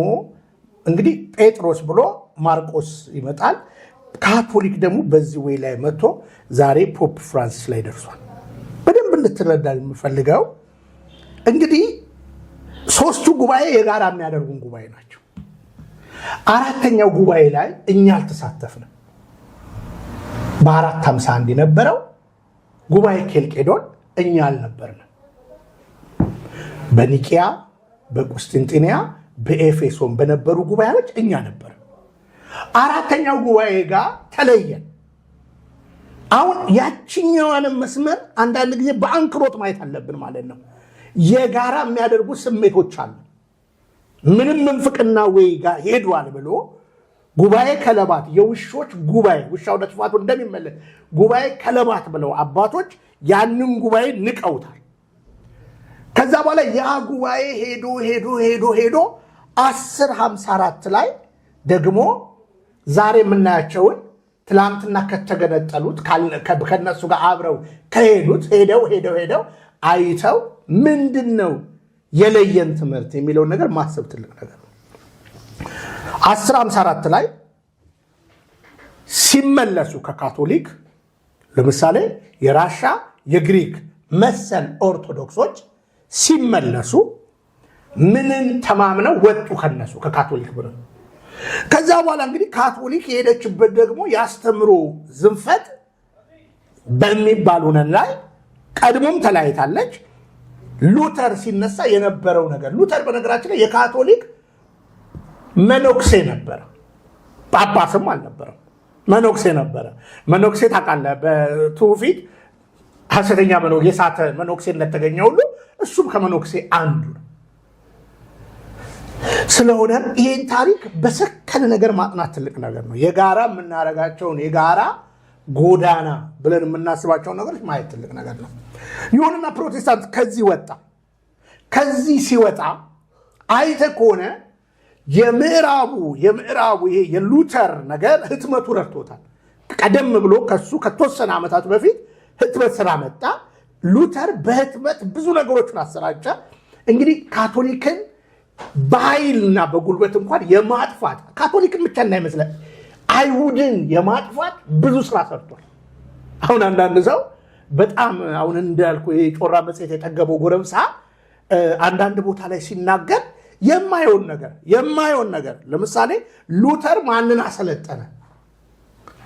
እንግዲህ ጴጥሮስ ብሎ ማርቆስ ይመጣል። ካቶሊክ ደግሞ በዚህ ወይ ላይ መጥቶ ዛሬ ፖፕ ፍራንሲስ ላይ ደርሷል። በደንብ እንድትረዳ የምፈልገው እንግዲህ ሶስቱ ጉባኤ የጋራ የሚያደርጉን ጉባኤ ናቸው። አራተኛው ጉባኤ ላይ እኛ አልተሳተፍንም። በ451 የነበረው ጉባኤ ኬልቄዶን እኛ አልነበርንም። በኒቂያ፣ በቁስጥንጥንያ፣ በኤፌሶን በነበሩ ጉባኤዎች እኛ ነበር። አራተኛው ጉባኤ ጋር ተለየን። አሁን ያችኛዋንም መስመር አንዳንድ ጊዜ በአንክሮት ማየት አለብን ማለት ነው። የጋራ የሚያደርጉ ስሜቶች አሉ። ምንም ምንፍቅና ወይ ጋር ሄዷል ብሎ ጉባኤ ከለባት የውሾች ጉባኤ ውሻ ወደ ጥፋቱ እንደሚመለስ ጉባኤ ከለባት ብለው አባቶች ያንን ጉባኤ ንቀውታል። ከዛ በኋላ ያ ጉባኤ ሄዶ 1054 ላይ ደግሞ ዛሬ የምናያቸውን ትላንትና ከተገነጠሉት ከነሱ ጋር አብረው ከሄዱት ሄደው አይተው ምንድነው የለየን ትምህርት የሚለውን ነገር ማሰብ ትልቅ ነገር ነው። 1054 ላይ ሲመለሱ ከካቶሊክ ለምሳሌ የራሻ የግሪክ መሰል ኦርቶዶክሶች ሲመለሱ ምንን ተማምነው ወጡ ከነሱ ከካቶሊክ ብለ። ከዛ በኋላ እንግዲህ ካቶሊክ የሄደችበት ደግሞ ያስተምሮ ዝንፈት በሚባል ሆነን ላይ ቀድሞም ተለያይታለች። ሉተር ሲነሳ የነበረው ነገር ሉተር በነገራችን ላይ የካቶሊክ መነኩሴ ነበረ፣ ጳጳስም አልነበረም፣ መነኩሴ ነበረ። መነኩሴ ታውቃለህ፣ በትውፊት ሐሰተኛ የሳተ መነኩሴ እንደተገኘ ሁሉ እሱም ከመነኩሴ አንዱ ነው። ስለሆነ ይህን ታሪክ በሰከነ ነገር ማጥናት ትልቅ ነገር ነው። የጋራ የምናደርጋቸውን የጋራ ጎዳና ብለን የምናስባቸውን ነገሮች ማየት ትልቅ ነገር ነው። ይሁንና ፕሮቴስታንት ከዚህ ሲወጣ አይተ ከሆነ የምዕራቡ ይሄ የሉተር ነገር ህትመቱ ረድቶታል። ቀደም ብሎ ከሱ ከተወሰነ ዓመታት በፊት ህትመት ስራ መጣ። ሉተር በህትመት ብዙ ነገሮችን አሰራጨ። እንግዲህ ካቶሊክን በኃይልና በጉልበት እንኳን የማጥፋት ካቶሊክን ብቻ እንዳይመስለን አይሁድን የማጥፋት ብዙ ስራ ሰርቷል። አሁን አንዳንድ ሰው በጣም አሁን እንዳልኩ የጮራ መጽሔት የጠገበው ጎረምሳ አንዳንድ ቦታ ላይ ሲናገር የማይሆን ነገር ለምሳሌ ሉተር ማንን አሰለጠነ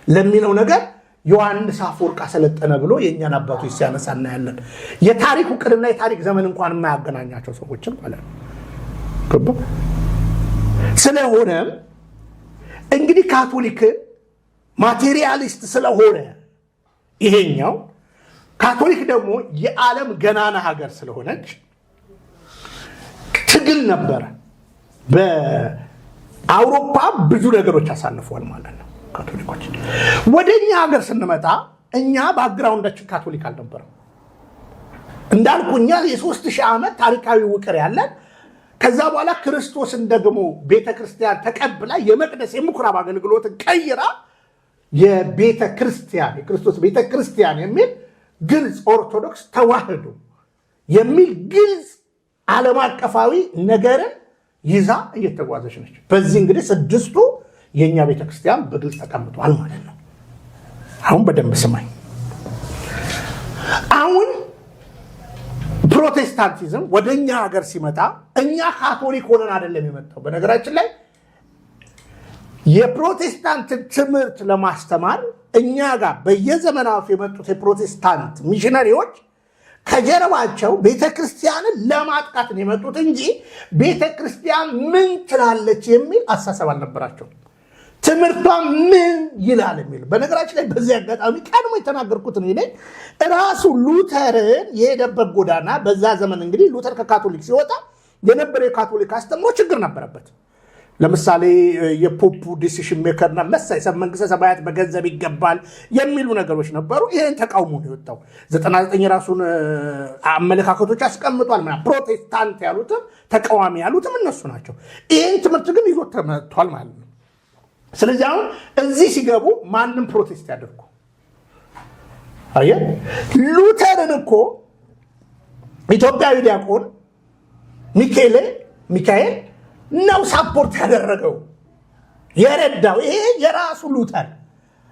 ለሚለው ነገር ዮሐንስ አፈወርቅ አሰለጠነ ብሎ የኛን አባቶች ሲያነሳ እናያለን። የታሪክ ውቅርና የታሪክ ዘመን እንኳን የማያገናኛቸው ሰዎችን ማለት ነው። ስለሆነም እንግዲህ ካቶሊክ ማቴሪያሊስት ስለሆነ ይሄኛው ካቶሊክ ደግሞ የዓለም ገናና ሀገር ስለሆነች ትግል ነበረ። በአውሮፓ ብዙ ነገሮች አሳልፈዋል ማለት ነው ካቶሊኮች። ወደኛ ሀገር ስንመጣ እኛ ባክግራውንዳችን ካቶሊክ አልነበረም። እንዳልኩ እኛ የ3000 ዓመት ታሪካዊ ውቅር ያለን፣ ከዛ በኋላ ክርስቶስን ደግሞ ቤተክርስቲያን ተቀብላ የመቅደስ የምኩራብ አገልግሎትን ቀይራ የቤተክርስቲያን የክርስቶስ ቤተክርስቲያን የሚል ግልጽ ኦርቶዶክስ ተዋህዶ የሚል ግልጽ ዓለም አቀፋዊ ነገርን ይዛ እየተጓዘች ነች። በዚህ እንግዲህ 6ቱ የኛ ቤተክርስቲያን በግልጽ ተቀምጧል ማለት ነው። አሁን በደንብ ስማኝ። አሁን ፕሮቴስታንቲዝም ወደኛ ሀገር ሲመጣ እኛ ካቶሊክ ሆነን አይደለም የመጣው። በነገራችን ላይ የፕሮቴስታንት ትምህርት ለማስተማር እኛ ጋር በየዘመናት የመጡት የፕሮቴስታንት ሚሽነሪዎች ከጀርባቸው ቤተክርስቲያንን ለማጥቃት ነው የመጡት እንጂ ቤተክርስቲያን ምን ትላለች የሚል አሳሰብ አልነበራቸው። ትምህርቷ ምን ይላል የሚል። በነገራችን ላይ በዚህ አጋጣሚ ቀድሞ የተናገርኩት ነው። ራሱ ሉተርን የሄደበት ጎዳና በዛ ዘመን እንግዲህ ሉተር ከካቶሊክ ሲወጣ የነበረ የካቶሊክ አስተምሮ ችግር ነበረበት። ለምሳሌ የፖፑ ዲሲሽን ሜከርና መሳይ መንግስተ ሰማያት በገንዘብ ይገባል የሚሉ ነገሮች ነበሩ። ይህን ተቃውሞ ነው የወጣው። 99 የራሱን አመለካከቶች አስቀምጧል። ፕሮቴስታንት ያሉትም ተቃዋሚ ያሉትም እነሱ ናቸው። ይህን ትምህርት ግን ይዞ ተመቷል ማለት ነው። ስለዚህ አሁን እዚህ ሲገቡ ማንም ፕሮቴስት ያደርጉ አየህ። ሉተርን እኮ ኢትዮጵያዊ ዲያቆን ሚካኤል ነው ሳፖርት ያደረገው የረዳው። ይሄ የራሱ ሉተር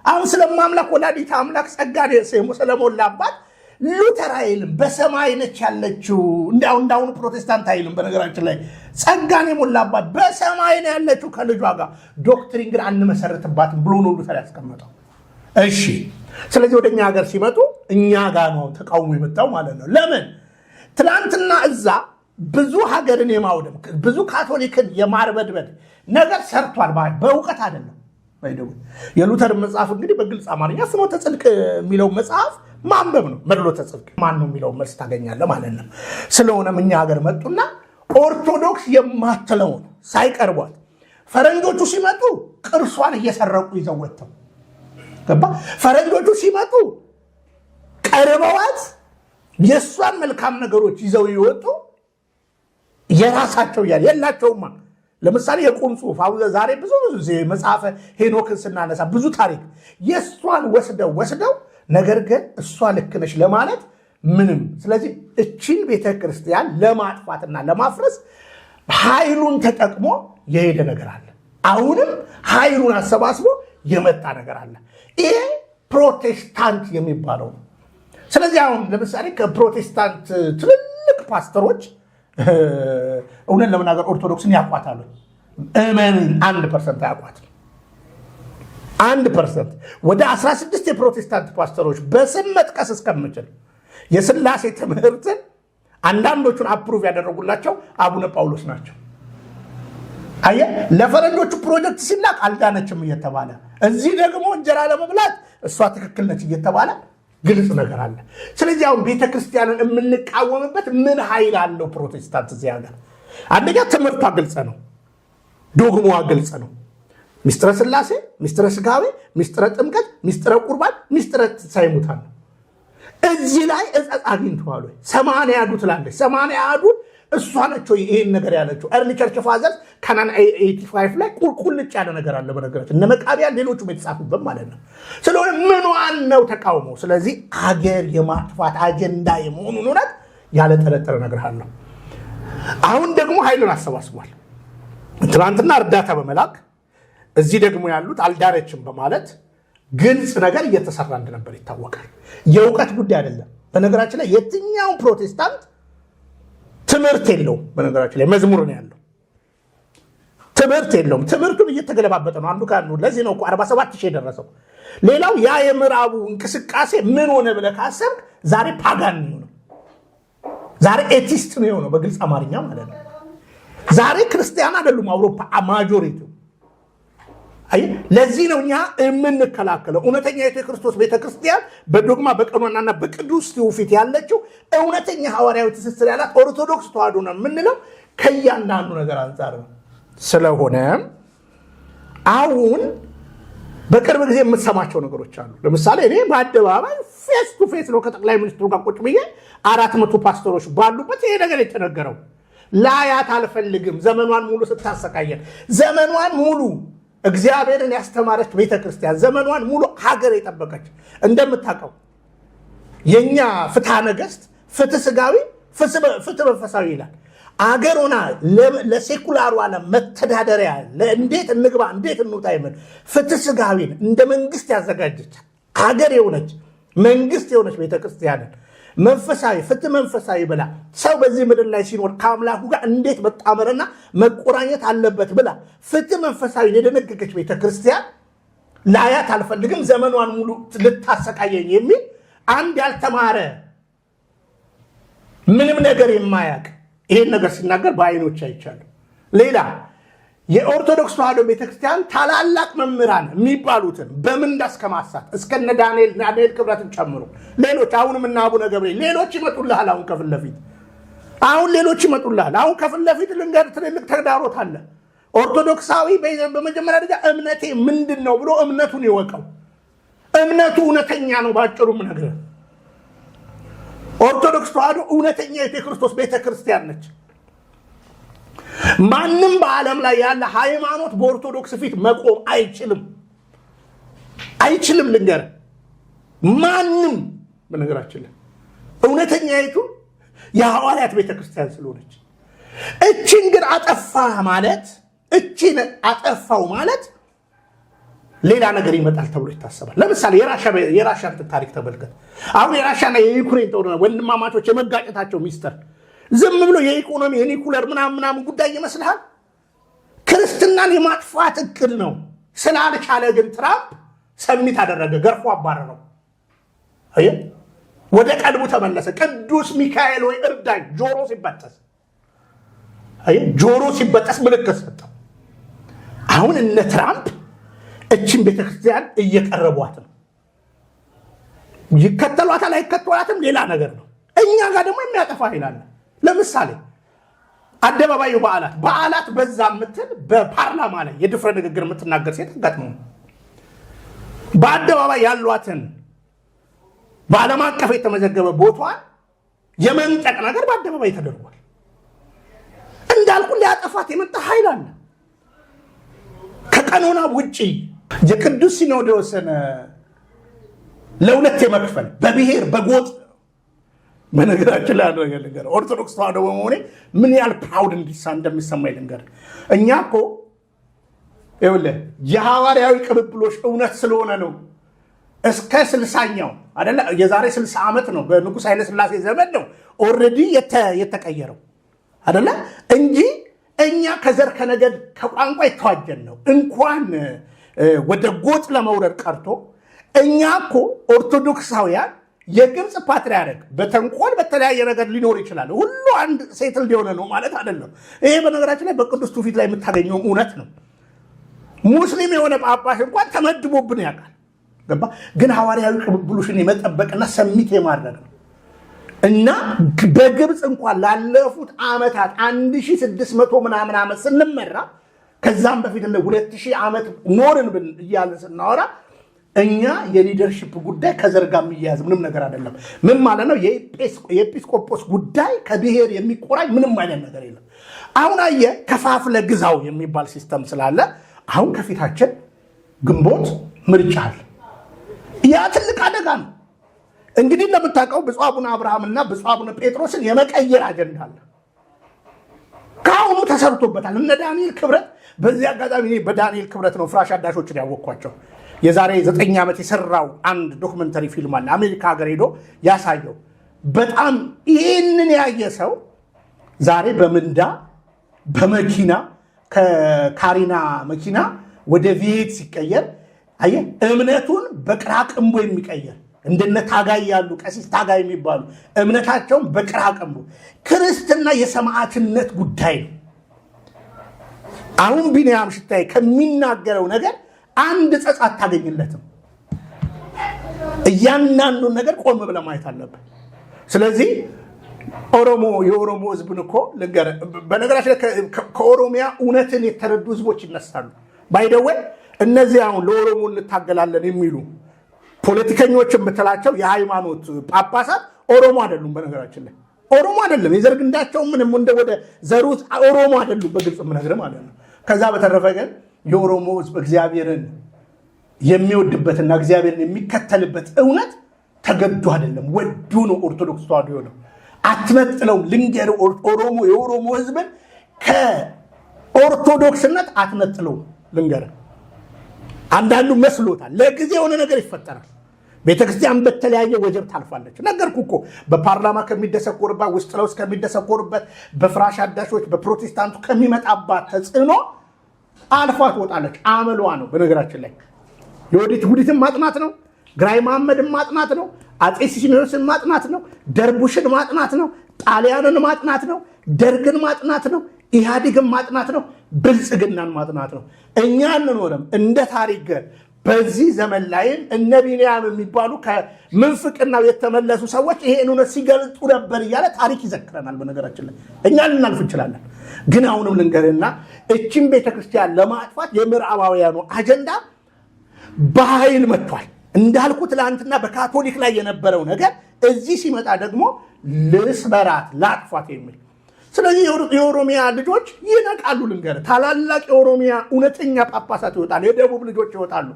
አሁን ስለማምላክ ወላዲተ አምላክ ጸጋ ስለሞላባት ሉተር አይልም በሰማይ ነች ያለችው። እንዳሁኑ ፕሮቴስታንት አይልም። በነገራችን ላይ ጸጋን የሞላባት በሰማይ ነው ያለችው ከልጇ ጋር ዶክትሪን ግን አንመሰርትባትም ብሎ ነው ሉተር ያስቀመጠው። እሺ፣ ስለዚህ ወደኛ ሀገር ሲመጡ እኛ ጋር ነው ተቃውሞ የመጣው ማለት ነው። ለምን? ትናንትና እዛ ብዙ ሀገርን የማውደም ብዙ ካቶሊክን የማርበድበድ ነገር ሰርቷል። በእውቀት አይደለም። የሉተር መጽሐፍ እንግዲህ በግልጽ አማርኛ ፍኖተ ጽድቅ የሚለው መጽሐፍ ማንበብ ነው። መድሎተ ጽድቅ ማን ነው የሚለው መልስ ታገኛለህ ማለት ነው። ስለሆነም እኛ ሀገር መጡና ኦርቶዶክስ የማትለውን ሳይቀርቧት ፈረንጆቹ ሲመጡ ቅርሷን እየሰረቁ ይዘው ወጥተው ገባ። ፈረንጆቹ ሲመጡ ቀርበዋት የእሷን መልካም ነገሮች ይዘው ይወጡ የራሳቸው ያል የላቸውማ። ለምሳሌ የቁም ጽሑፍ አሁን ዛሬ ብዙ መጽሐፈ ሄኖክን ስናነሳ ብዙ ታሪክ የእሷን ወስደው ነገር ግን እሷ ልክ ነች ለማለት ምንም። ስለዚህ እቺን ቤተክርስቲያን ለማጥፋትና ለማፍረስ ኃይሉን ተጠቅሞ የሄደ ነገር አለ። አሁንም ኃይሉን አሰባስቦ የመጣ ነገር አለ። ይሄ ፕሮቴስታንት የሚባለው ነው። ስለዚህ አሁን ለምሳሌ ከፕሮቴስታንት ትልልቅ ፓስተሮች እውነት ለመናገር ኦርቶዶክስን ያቋታሉ። እመን 1% አያቋትም። 1% ወደ 16 የፕሮቴስታንት ፓስተሮች በስም መጥቀስ እስከምችል የሥላሴ ትምህርትን አንዳንዶቹን አፕሩቭ ያደረጉላቸው አቡነ ጳውሎስ ናቸው። አየህ፣ ለፈረንጆቹ ፕሮጀክት ሲላክ አልዳነችም እየተባለ እዚህ ደግሞ እንጀራ ለመብላት እሷ ትክክል ነች እየተባለ ግልጽ ነገር አለ። ስለዚህ አሁን ቤተክርስቲያንን የምንቃወምበት ምን ኃይል አለው? ፕሮቴስታንት እዚህ ሀገር አንደኛ ትምህርቷ ግልጽ ነው፣ ዶግማዋ ግልጽ ነው። ሚስጥረ ሥላሴ፣ ሚስጥረ ሥጋዌ፣ ሚስጥረ ጥምቀት፣ ሚስጥረ ቁርባን፣ ሚስጥረ ትንሣኤ ሙታን ነው። እዚህ ላይ እጸጽ አግኝተዋል ወይ? 80 ያዱ ትላለች። 80 ያዱን እሷ ነች ይሄን ነገር ያለችው። ኤርሊ ቸርች ፋዘርስ ካናን 85 ላይ ቁልቁልጭ ያለ ነገር አለ። በነገራችን እነ መቃቢያን ሌሎቹም የተጻፉበት ማለት ነው። ስለሆነ ምኗን ነው ተቃውሞ? ስለዚህ አገር የማጥፋት አጀንዳ የመሆኑን እውነት ያለ ጥርጥር እነግርሃለሁ። አሁን ደግሞ ኃይሉን አሰባስቧል። ትናንትና እርዳታ በመላክ እዚህ ደግሞ ያሉት አልዳነችም በማለት ግልጽ ነገር እየተሰራ እንደነበር ይታወቃል። የእውቀት ጉዳይ አይደለም። በነገራችን ላይ የትኛውን ፕሮቴስታንት ትምህርት የለውም። በነገራችን ላይ መዝሙር ነው ያለው፣ ትምህርት የለውም። ትምህርቱን እየተገለባበጠ ነው አንዱ ከአንዱ። ለዚህ ነው 47,000 የደረሰው። ሌላው ያ የምዕራቡ እንቅስቃሴ ምን ሆነ ብለህ ካሰብክ ዛሬ ፓጋን ነው፣ ዛሬ ኤቲስት ነው የሆነው በግልጽ አማርኛ ማለት ነው። ዛሬ ክርስቲያን አይደሉም አውሮፓ ማጆሪቲው። ለዚህ ነው እኛ የምንከላከለው። እውነተኛ የክርስቶስ ቤተክርስቲያን በዶግማ በቀኖናና በቅዱስ ትውፊት ያለችው እውነተኛ ሐዋርያዊ ትስስር ያላት ኦርቶዶክስ ተዋሕዶ ነው የምንለው ከእያንዳንዱ ነገር አንጻር ነው። ስለሆነ አሁን በቅርብ ጊዜ የምትሰማቸው ነገሮች አሉ። ለምሳሌ እኔ በአደባባይ ፌስ ቱ ፌስ ነው ከጠቅላይ ሚኒስትሩ ጋር ቁጭ ብዬ 400 ፓስተሮች ባሉበት ይሄ ነገር የተነገረው። ላያት አልፈልግም። ዘመኗን ሙሉ ስታሰቃየን፣ ዘመኗን ሙሉ እግዚአብሔርን ያስተማረች ቤተክርስቲያን፣ ዘመኗን ሙሉ ሀገር የጠበቀች። እንደምታውቀው የኛ ፍትሐ ነገሥት ፍትህ ስጋዊ ፍትህ መንፈሳዊ ይላል። አገሩና ለሴኩላሩ ዓለም መተዳደሪያ ለእንዴት እንግባ እንዴት እንውጣ ይመን ፍትህ ስጋዊን እንደ መንግስት ያዘጋጀች አገር የሆነች መንግስት የሆነች ቤተክርስቲያንን መንፈሳዊ ፍትህ መንፈሳዊ ብላ ሰው በዚህ ምድር ላይ ሲኖር ከአምላኩ ጋር እንዴት መጣመርና መቆራኘት አለበት ብላ ፍትህ መንፈሳዊ የደነገገች ቤተክርስቲያን ላያት አልፈልግም ዘመኗን ሙሉ ልታሰቃየኝ የሚል አንድ ያልተማረ ምንም ነገር የማያውቅ ይሄን ነገር ሲናገር በአይኖች አይቻለሁ። ሌላ የኦርቶዶክስ ተዋሕዶ ቤተክርስቲያን ታላላቅ መምህራን የሚባሉትን በምን እንዳስከማሳት እስከነ ዳንኤል ክብረትን ጨምሮ ሌሎች አሁንም እና አቡነ ገብርኤል ሌሎች ይመጡልሃል። አሁን ከፊት ለፊት ሌሎች ይመጡልሃል። አሁን ከፊት ለፊት ልንገር ትልልቅ ተግዳሮት አለ። ኦርቶዶክሳዊ በመጀመሪያ ደረጃ እምነቴ ምንድን ነው ብሎ እምነቱን ይወቀው። እምነቱ እውነተኛ ነው። ባጭሩ ነገር ኦርቶዶክስ ተዋሕዶ እውነተኛ የክርስቶስ ቤተክርስቲያን ነች። ማንም በዓለም ላይ ያለ ሃይማኖት በኦርቶዶክስ ፊት መቆም አይችልም። ልንገር ማንም በነገራችን ላይ እውነተኛይቱ የሐዋርያት ቤተክርስቲያን ስለሆነች እቺን ግን አጠፋው ማለት ሌላ ነገር ይመጣል ተብሎ ይታሰባል። ለምሳሌ የራሻን ታሪክ ተመልከት። አሁን የራሻና የዩክሬን ጦርነት ወንድማማቾች የመጋጨታቸው ሚስጥር ዝም ብሎ የኢኮኖሚ የኒኩለር ምናምን ጉዳይ ይመስልሃል? ክርስትናን የማጥፋት እቅድ ነው። ስላልቻለ ግን ትራምፕ ሰሚት አደረገ፣ ገርፎ አባረረው። ወደ ቀልቡ ተመለሰ። ቅዱስ ሚካኤል ወይ እርዳኝ። ጆሮ ሲበጠስ ምልክት ሰጠው። አሁን እነ ትራምፕ እችን ቤተክርስቲያን እየቀረቧት ነው። ይከተሏታል አይከተሏትም ሌላ ነገር ነው። እኛ ጋር ደግሞ የሚያጠፋ ይላል። ለምሳሌ አደባባዩ በዓላት በዛ ምትል በፓርላማ ላይ የድፍረ ንግግር የምትናገር ሴት አጋጥመው በአደባባይ ያሏትን በዓለም አቀፍ የተመዘገበ ቦታዋን የመንጠቅ ነገር በአደባባይ ተደርጓል። እንዳልኩ ሊያጠፋት የመጣ ኃይል አለ። ከቀኖና ውጪ የቅዱስ ሲኖዶስን ለሁለት የመክፈል በብሔር በጎጥ በነገራችን ላይ አደረገ ነገር ኦርቶዶክስ ተዋሕዶ በመሆኔ ምን ያህል ፕራውድ እንደሚሰማኝ ልንገር። እኛ እኮ ይኸውልህ የሐዋርያዊ ቅብብሎች እውነት ስለሆነ ነው እስከ 60ኛው አይደለ የዛሬ 60 ዓመት ነው በንጉሥ ኃይለ ሥላሴ ዘመን ነው ኦልሬዲ የተቀየረው አይደለ እንጂ እኛ ከዘር ከነገድ ከቋንቋ የተዋጀን ነው። እንኳን ወደ ጎጥ ለመውረድ ቀርቶ እኛ እኮ ኦርቶዶክሳውያን የግብፅ ፓትርያርክ በተንኮል በተለያየ ነገር ሊኖር ይችላል። ሁሉ አንድ ሴትል ሊሆነ ነው ማለት አይደለም። ይሄ በነገራችን ላይ በቅዱስ ትውፊት ላይ የምታገኘው እውነት ነው። ሙስሊም የሆነ ጳጳስ እንኳን ተመድቦብን ያውቃል። ገባ ግን ሐዋርያዊ ቅብብሉሽን የመጠበቅና ሰሚት የማድረግ ነው እና በግብፅ እንኳን ላለፉት ዓመታት 1600 ምናምን ዓመት ስንመራ ከዛም በፊት እንደ 2000 ዓመት ኖርን እያልን ስናወራ እኛ የሊደርሺፕ ጉዳይ ከዘር ጋር የሚያያዝ ምንም ነገር አይደለም። ምን ማለት ነው? የኤጲስቆጶስ ጉዳይ ከብሔር የሚቆራኝ ምንም አይነት ነገር የለም። አሁን አየህ ከፋፍለ ግዛው የሚባል ሲስተም ስላለ አሁን ከፊታችን ግንቦት ምርጫ አለ። ያ ትልቅ አደጋ ነው። እንግዲህ እንደምታውቀው ብፁዕ አቡነ አብርሃምና ብፁዕ አቡነ ጴጥሮስን የመቀየር አጀንዳ አለ። ከአሁኑ ተሰርቶበታል። እነ ዳንኤል ክብረት በዚህ አጋጣሚ በዳንኤል ክብረት ነው ፍራሽ አዳሾችን ያወቅኳቸው። የዛሬ 9 ዓመት የሰራው አንድ ዶክመንተሪ ፊልም አለ አሜሪካ ሀገር ሄዶ ያሳየው። በጣም ይህንን ያየ ሰው ዛሬ በምንዳ በመኪና ከካሪና መኪና ወደ ቪኤት ሲቀየር አየ እምነቱን በቅራቅንቦ የሚቀየር እንደነ ታጋይ ያሉ ቀሲስ ታጋይ የሚባሉ እምነታቸውን በቅራቅንቦ ክርስትና የሰማዕትነት ጉዳይ ነው። አሁን ቢንያም ሽታይ ከሚናገረው ነገር አንድ ጸጸት አታገኝለትም። እያንዳንዱን ነገር ቆም ብለህ ማየት አለብህ። ስለዚህ የኦሮሞ ህዝብን እኮ ልንገር፣ በነገራችን ከኦሮሚያ እውነትን የተረዱ ህዝቦች ይነሳሉ። ባይደዌ እነዚህ አሁን ለኦሮሞ እንታገላለን የሚሉ ፖለቲከኞች የምትላቸው የሃይማኖት ጳጳሳት ኦሮሞ አይደሉም። በነገራችን ላይ ኦሮሞ አይደለም። የዘር ግንዳቸው ምንም ወደ ዘሩት ኦሮሞ አይደሉም። በግልጽ የምነግርህ ማለት ነው። ከዛ በተረፈ ግን የኦሮሞ ህዝብ እግዚአብሔርን የሚወድበትና እግዚአብሔርን የሚከተልበት እውነት ተገዶ አይደለም፣ ወዶ ነው ኦርቶዶክስ ተዋሕዶ ነው። አትነጥለው። ልንገር ኦሮሞ የኦሮሞ ህዝብን ከኦርቶዶክስነት አትነጥለው። ልንገር አንዳንዱ መስሎታል። ለጊዜ የሆነ ነገር ይፈጠራል። ቤተክርስቲያን በተለያየ ወጀብ ታልፋለች። ነገርኩ እኮ በፓርላማ ከሚደሰኮርባት ውስጥ ለውስጥ ከሚደሰኮርበት በፍራሽ አዳሾች በፕሮቴስታንቱ ከሚመጣባት ተጽዕኖ አልፋ ትወጣለች። አመሏ ነው። በነገራችን ላይ የወዲት ጉዲትን ማጥናት ነው። ግራኝ መሐመድን ማጥናት ነው። አጼ ሲሲኒዮስን ማጥናት ነው። ደርቡሽን ማጥናት ነው። ጣሊያንን ማጥናት ነው። ደርግን ማጥናት ነው። ኢህአዴግን ማጥናት ነው። ብልጽግናን ማጥናት ነው። እኛ እንኖርም እንደ ታሪክ በዚህ ዘመን ላይም እነ ቢንያም የሚባሉ ከምንፍቅናው የተመለሱ ሰዎች ይሄን እውነት ሲገልጡ ነበር እያለ ታሪክ ይዘክረናል። በነገራችን ላይ እኛ ልናልፍ እንችላለን። ግን አሁንም ልንገርና እቺን ቤተክርስቲያን ለማጥፋት የምዕራባውያኑ አጀንዳ በኃይል መጥቷል። እንዳልኩ ትላንትና በካቶሊክ ላይ የነበረው ነገር እዚህ ሲመጣ ደግሞ ልስበራት ላጥፋት የሚል። ስለዚህ የኦሮሚያ ልጆች ይነቃሉ። ልንገር ታላላቅ የኦሮሚያ እውነተኛ ጳጳሳት ይወጣሉ። የደቡብ ልጆች ይወጣሉ።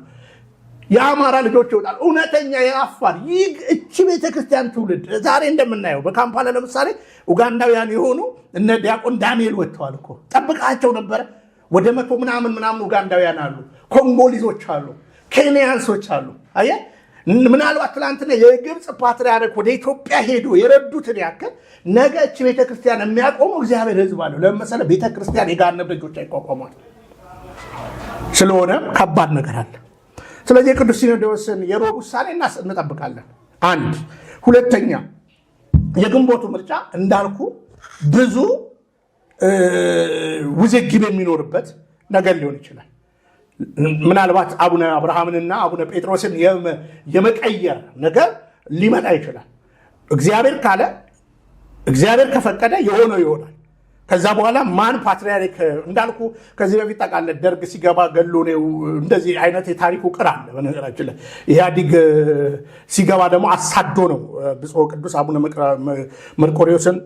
የአማራ ልጆች ይወጣሉ። እውነተኛ የአፋር ይህ እቺ ቤተክርስቲያን ትውልድ ዛሬ እንደምናየው በካምፓላ ለምሳሌ ኡጋንዳውያን የሆኑ እነ ዲያቆን ዳንኤል ወጥተዋል እኮ። ጠብቃቸው ነበረ። ወደ 100 ምናምን ኡጋንዳውያን አሉ። ኮንጎሊዞች አሉ። ኬንያንሶች አሉ። አየ ምናልባት ትላንትና የግብፅ ፓትርያርክ ወደ ኢትዮጵያ ሄዶ የረዱትን ያክል ነገ እቺ ቤተክርስቲያን የሚያቆሙ እግዚአብሔር ህዝብ አለው። ለምሳሌ ቤተክርስቲያን የጋነብ ልጆች አይቋቋሟል። ስለሆነ ከባድ ነገር አለ። ስለዚህ የቅዱስ ሲኖዶስን የሮብ ውሳኔ እንጠብቃለን። አንድ ሁለተኛ የግንቦቱ ምርጫ እንዳልኩ ብዙ ውዝግብ የሚኖርበት ነገር ሊሆን ይችላል። ምናልባት አቡነ አብርሃምንና አቡነ ጴጥሮስን የመቀየር ነገር ሊመጣ ይችላል። እግዚአብሔር ካለ እግዚአብሔር ከፈቀደ የሆነው ይሆናል። ከዛ በኋላ ማን ፓትርያርክ እንዳልኩ ከዚህ በፊት ታውቃለህ፣ ደርግ ሲገባ ገሎ ነው። እንደዚህ አይነት የታሪኩ ቅር አለ። በነገራችን ላይ ኢህአዲግ ሲገባ ደግሞ አሳዶ ነው። ብፁዕ ቅዱስ አቡነ መርቆሬዎስን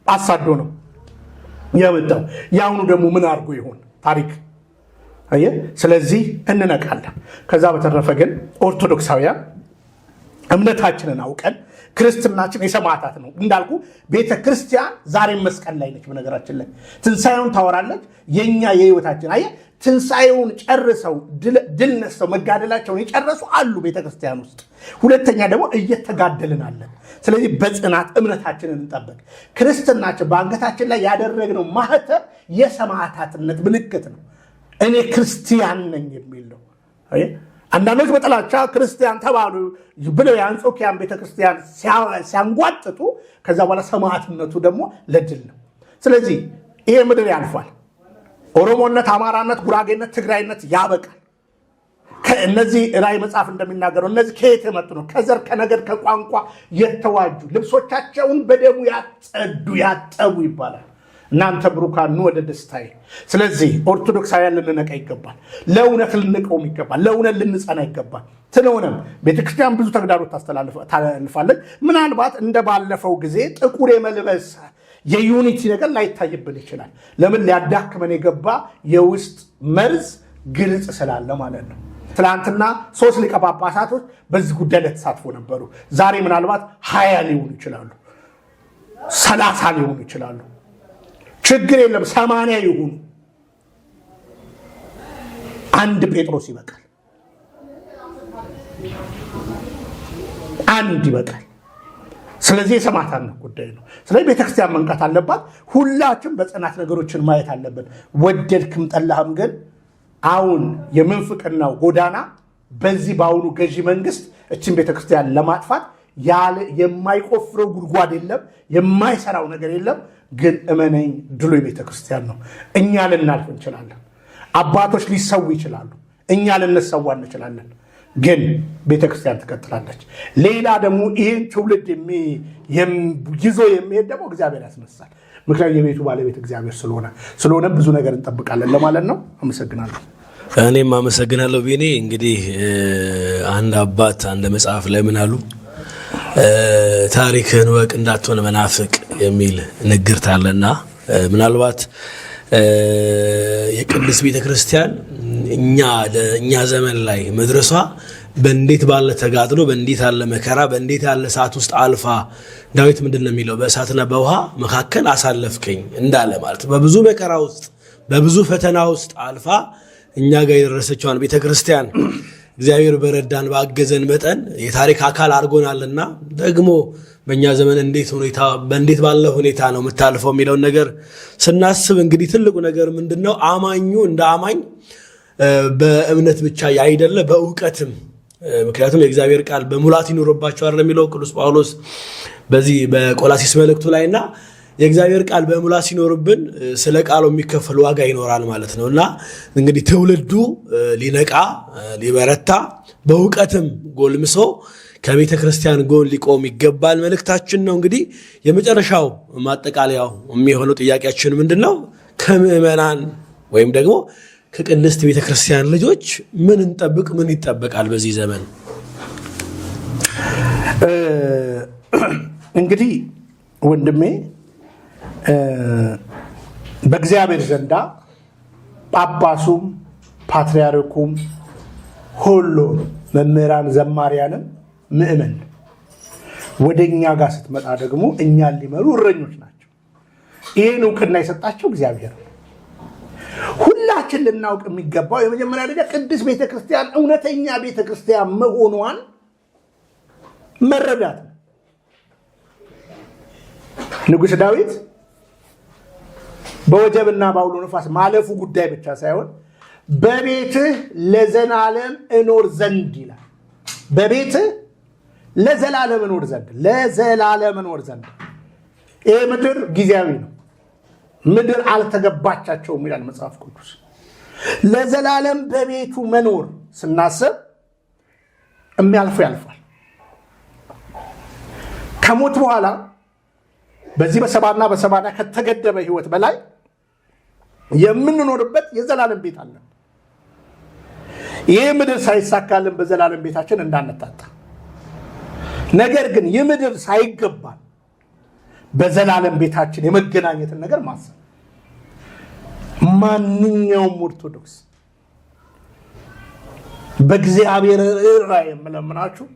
አሳዶ ነው የመጣው። የአሁኑ ደግሞ ምን አድርጎ ይሆን ታሪክ? ስለዚህ እንነቃለን። ከዛ በተረፈ ግን ኦርቶዶክሳውያን እምነታችንን አውቀን ክርስትናችን የሰማዕታት ነው እንዳልኩ ቤተ ክርስቲያን ዛሬም መስቀል ላይ ነች። በነገራችን ላይ ትንሣኤውን ታወራለች። የኛ የህይወታችን ትንሣኤውን ጨርሰው ድል ነስተው መጋደላቸውን የጨረሱ አሉ ቤተ ክርስቲያን ውስጥ። ሁለተኛ ደግሞ እየተጋደልን አለን። ስለዚህ በጽናት እምነታችንን እንጠብቅ። ክርስትናችን በአንገታችን ላይ ያደረግነው ማህተም የሰማዕታትነት ምልክት ነው። እኔ ክርስቲያን ነኝ የሚል ነው። አንዳንዶች በጥላቻ ክርስቲያን ተባሉ ብለው የአንጾኪያን ቤተክርስቲያን ሲያንጓጥጡ ከዛ በኋላ ሰማዕትነቱ ደግሞ ለድል ነው። ስለዚህ ይሄ ምድር ያልፋል። ኦሮሞነት፣ አማራነት፣ ጉራጌነት፣ ትግራይነት ያበቃል። እነዚህ ራእይ መጽሐፍ እንደሚናገረው እነዚህ ከየት የመጡ ነው? ከዘር ከነገድ ከቋንቋ የተዋጁ ልብሶቻቸውን በደሙ ያጸዱ ያጠቡ ይባላል። እናንተ ብሩካን ኑ ወደ ደስታዬ። ስለዚህ ኦርቶዶክሳውያን ልንነቃ ይገባል። ለእውነት ልንቆም ይገባል። ለእውነት ልንጸና ይገባል። ስለሆነም ቤተክርስቲያን ብዙ ተግዳሮት ታስተላልፋለች። ምናልባት እንደባለፈው ጊዜ ጥቁር የመልበስ የዩኒቲ ነገር ላይታይብን ይችላል። ለምን? ሊያዳክመን የገባ የውስጥ መርዝ ግልጽ ስላለ ማለት ነው። ትላንትና 3 ሊቀ ጳጳሳቶች በዚህ ጉዳይ ላይ ተሳትፎ ነበሩ። ዛሬ ምናልባት 20 ሊሆኑ ይችላሉ፣ 30 ሊሆኑ ይችላሉ። ችግር የለም፣ 80 ይሁኑ። አንድ ጴጥሮስ ይበቃል፣ አንድ ይበቃል። ስለዚህ የሰማዕታትነት ጉዳይ ነው። ስለዚህ ቤተክርስቲያን መንቃት አለባት። ሁላችን በጽናት ነገሮችን ማየት አለብን። ወደድክም ጠላህም ግን አሁን የምንፍቅናው ጎዳና በዚህ በአሁኑ ገዢ መንግስት እችን ቤተክርስቲያን ለማጥፋት የማይቆፍረው ጉድጓድ የለም፣ የማይሰራው ነገር የለም። ግን እመነኝ ድሎ የቤተክርስቲያን ነው። እኛ ልናልፍ እንችላለን፣ አባቶች ሊሰዉ ይችላሉ፣ እኛ ልንሰዋ እንችላለን። ግን ቤተክርስቲያን ትቀጥላለች። ሌላ ደግሞ ይህን ትውልድ ይዞ የሚሄድ ደግሞ እግዚአብሔር ያስነሳል። ምክንያቱም የቤቱ ባለቤት እግዚአብሔር ስለሆነ ብዙ ነገር እንጠብቃለን ለማለት ነው። አመሰግናለሁ። እኔም አመሰግናለሁ ቢኔ። እንግዲህ አንድ አባት አንድ መጽሐፍ ላይ ምን አሉ? ታሪክህን ወቅ እንዳትሆን መናፍቅ የሚል ንግርት አለና ምናልባት የቅድስት ቤተክርስቲያን እኛ ዘመን ላይ መድረሷ በእንዴት ባለ ተጋድሎ በእንዴት ያለ መከራ በእንዴት ያለ ሰዓት ውስጥ አልፋ ዳዊት ምንድነው የሚለው በእሳትና በውሃ መካከል አሳለፍከኝ እንዳለ ማለት በብዙ መከራ ውስጥ በብዙ ፈተና ውስጥ አልፋ እኛ ጋር የደረሰችዋን ቤተክርስቲያን እግዚአብሔር በረዳን ባገዘን መጠን የታሪክ አካል አድርጎናልና ደግሞ በእኛ ዘመን እንዴት ባለ ሁኔታ ነው የምታልፈው የሚለውን ነገር ስናስብ እንግዲህ ትልቁ ነገር ምንድነው አማኙ እንደ አማኝ በእምነት ብቻ ያይደለ በእውቀትም ምክንያቱም የእግዚአብሔር ቃል በሙላት ይኖርባቸው አይደል የሚለው ቅዱስ ጳውሎስ በዚህ በቆላሲስ መልእክቱ ላይና የእግዚአብሔር ቃል በሙላት ሲኖርብን ስለ ቃሉ የሚከፈል ዋጋ ይኖራል ማለት ነውና እንግዲህ ትውልዱ ሊነቃ ሊበረታ በእውቀትም ጎልምሶ ከቤተ ክርስቲያን ጎን ሊቆም ይገባል መልእክታችን ነው። እንግዲህ የመጨረሻው ማጠቃለያው የሚሆነው ጥያቄያችን ምንድነው? ከምዕመናን ወይም ደግሞ ከቅድስት ቤተ ክርስቲያን ልጆች ምን እንጠብቅ? ምን ይጠበቃል በዚህ ዘመን? እንግዲህ ወንድሜ በእግዚአብሔር ዘንዳ ጳጳሱም ፓትርያርኩም ሁሉ መምህራን ዘማሪያንም ምእመን ወደኛ ጋር ስትመጣ ደግሞ እኛን ሊመሩ እረኞች ናቸው። ይሄን እውቅና የሰጣቸው እግዚአብሔር ነው። ሁላችን ልናውቅ የሚገባው የመጀመሪያ ደረጃ ቅድስት ቤተክርስቲያን እውነተኛ ቤተክርስቲያን መሆኗን መረዳት ነው። ንጉሥ ዳዊት በወጀብና በአውሎ ነፋስ ማለፉ ጉዳይ ብቻ ሳይሆን በቤትህ ለዘላለም እኖር ዘንድ ይላል። በቤትህ ለዘላለም እኖር ዘንድ። ይሄ ምድር ጊዜያዊ ነው። ምድር አልተገባቻቸውም ይላል መጽሐፍ ቅዱስ። ለዘላለም በቤቱ መኖር ስናስብ የሚያልፈው ያልፋል። ከሞት በኋላ በዚህ በሰባና በሰማንያ ከተገደበ ህይወት በላይ የምንኖርበት የዘላለም ቤት አለ። ይህ ምድር ሳይሳካልን በዘላለም ቤታችን እንዳንታጣ፣ ነገር ግን ይህ ምድር ሳይገባን በዘላለም ቤታችን የመገናኘትን ነገር ማሰብ ማንኛውም ኦርቶዶክስ በእግዚአብሔር ራእይ የምለምናችሁ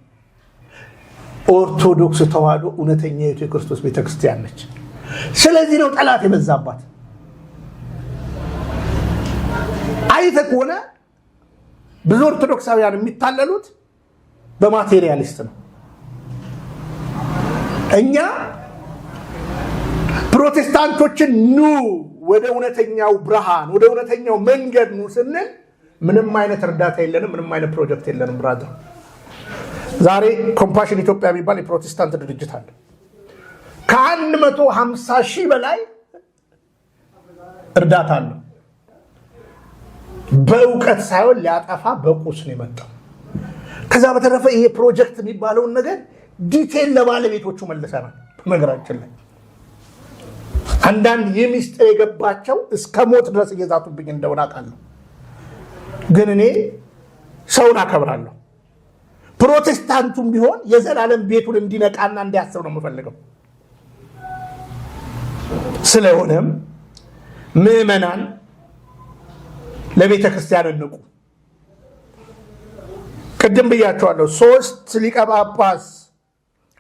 ኦርቶዶክስ ተዋህዶ እውነተኛ የክርስቶስ ቤተክርስቲያን ነች። ስለዚህ ነው ጠላት የበዛባት። አይተህ ከሆነ ብዙ ኦርቶዶክሳውያን የሚታለሉት በማቴሪያሊስት ነው። እኛ ፕሮቴስታንቶችን ኑ ወደ እውነተኛው ብርሃን ወደ እውነተኛው መንገድ ኑ ስንል ምንም አይነት እርዳታ የለንም፣ ምንም አይነት ፕሮጀክት የለንም። ብራዘር ዛሬ ኮምፓሽን ኢትዮጵያ የሚባል የፕሮቴስታንት ድርጅት አለ። ከ150,000 በላይ እርዳታ አለው። በእውቀት ሳይሆን ሊያጠፋ በቁስ ነው የመጣው። ከዛ በተረፈ ይሄ ፕሮጀክት የሚባለውን ነገር ዲቴል ለባለቤቶቹ መልሰናል። በነገራችን ላይ አንዳንድ የሚስጥር የገባቸው እስከ ሞት ድረስ እየዛቱብኝ እንደሆነ አውቃለሁ። ግን እኔ ሰውን አከብራለሁ። ፕሮቴስታንቱም ቢሆን የዘላለም ቤቱን እንዲነቃና እንዲያስብ ነው የምፈልገው። ስለሆነም ምዕመናን ለቤተ ክርስቲያን እንቁ። ቅድም ብያቸዋለሁ። 3 ሊቀ ጳጳስ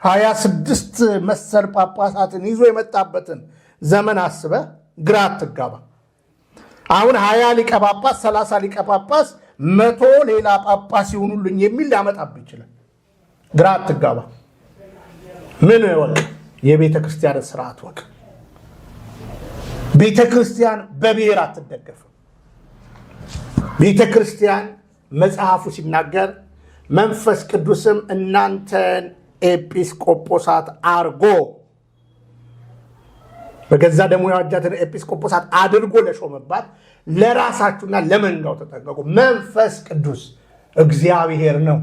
26 መሰል ጳጳሳትን ይዞ የመጣበትን ዘመን አስበህ ግራ አትጋባ። አሁን 20 ሊቀ ጳጳስ 30 ሊቀ ጳጳስ 100 ሌላ ጳጳስ ይሁኑልኝ የሚል ሊያመጣብህ ይችላል። ግራ አትጋባ። ምን ወቅ የቤተ ክርስቲያን ስርዓት ወቅ። ቤተ ክርስቲያን በብሔር አትደገፍም። ቤተ ክርስቲያን መጽሐፉ ሲናገር መንፈስ ቅዱስም እናንተን ኤጲስቆጶሳት አርጎ በገዛ ደሙ ያዋጃትን ኤጲስቆጶሳት አድርጎ ለሾመባት ለራሳችሁና ለመንጋው ተጠንቀቁ። መንፈስ ቅዱስ እግዚአብሔር ነው።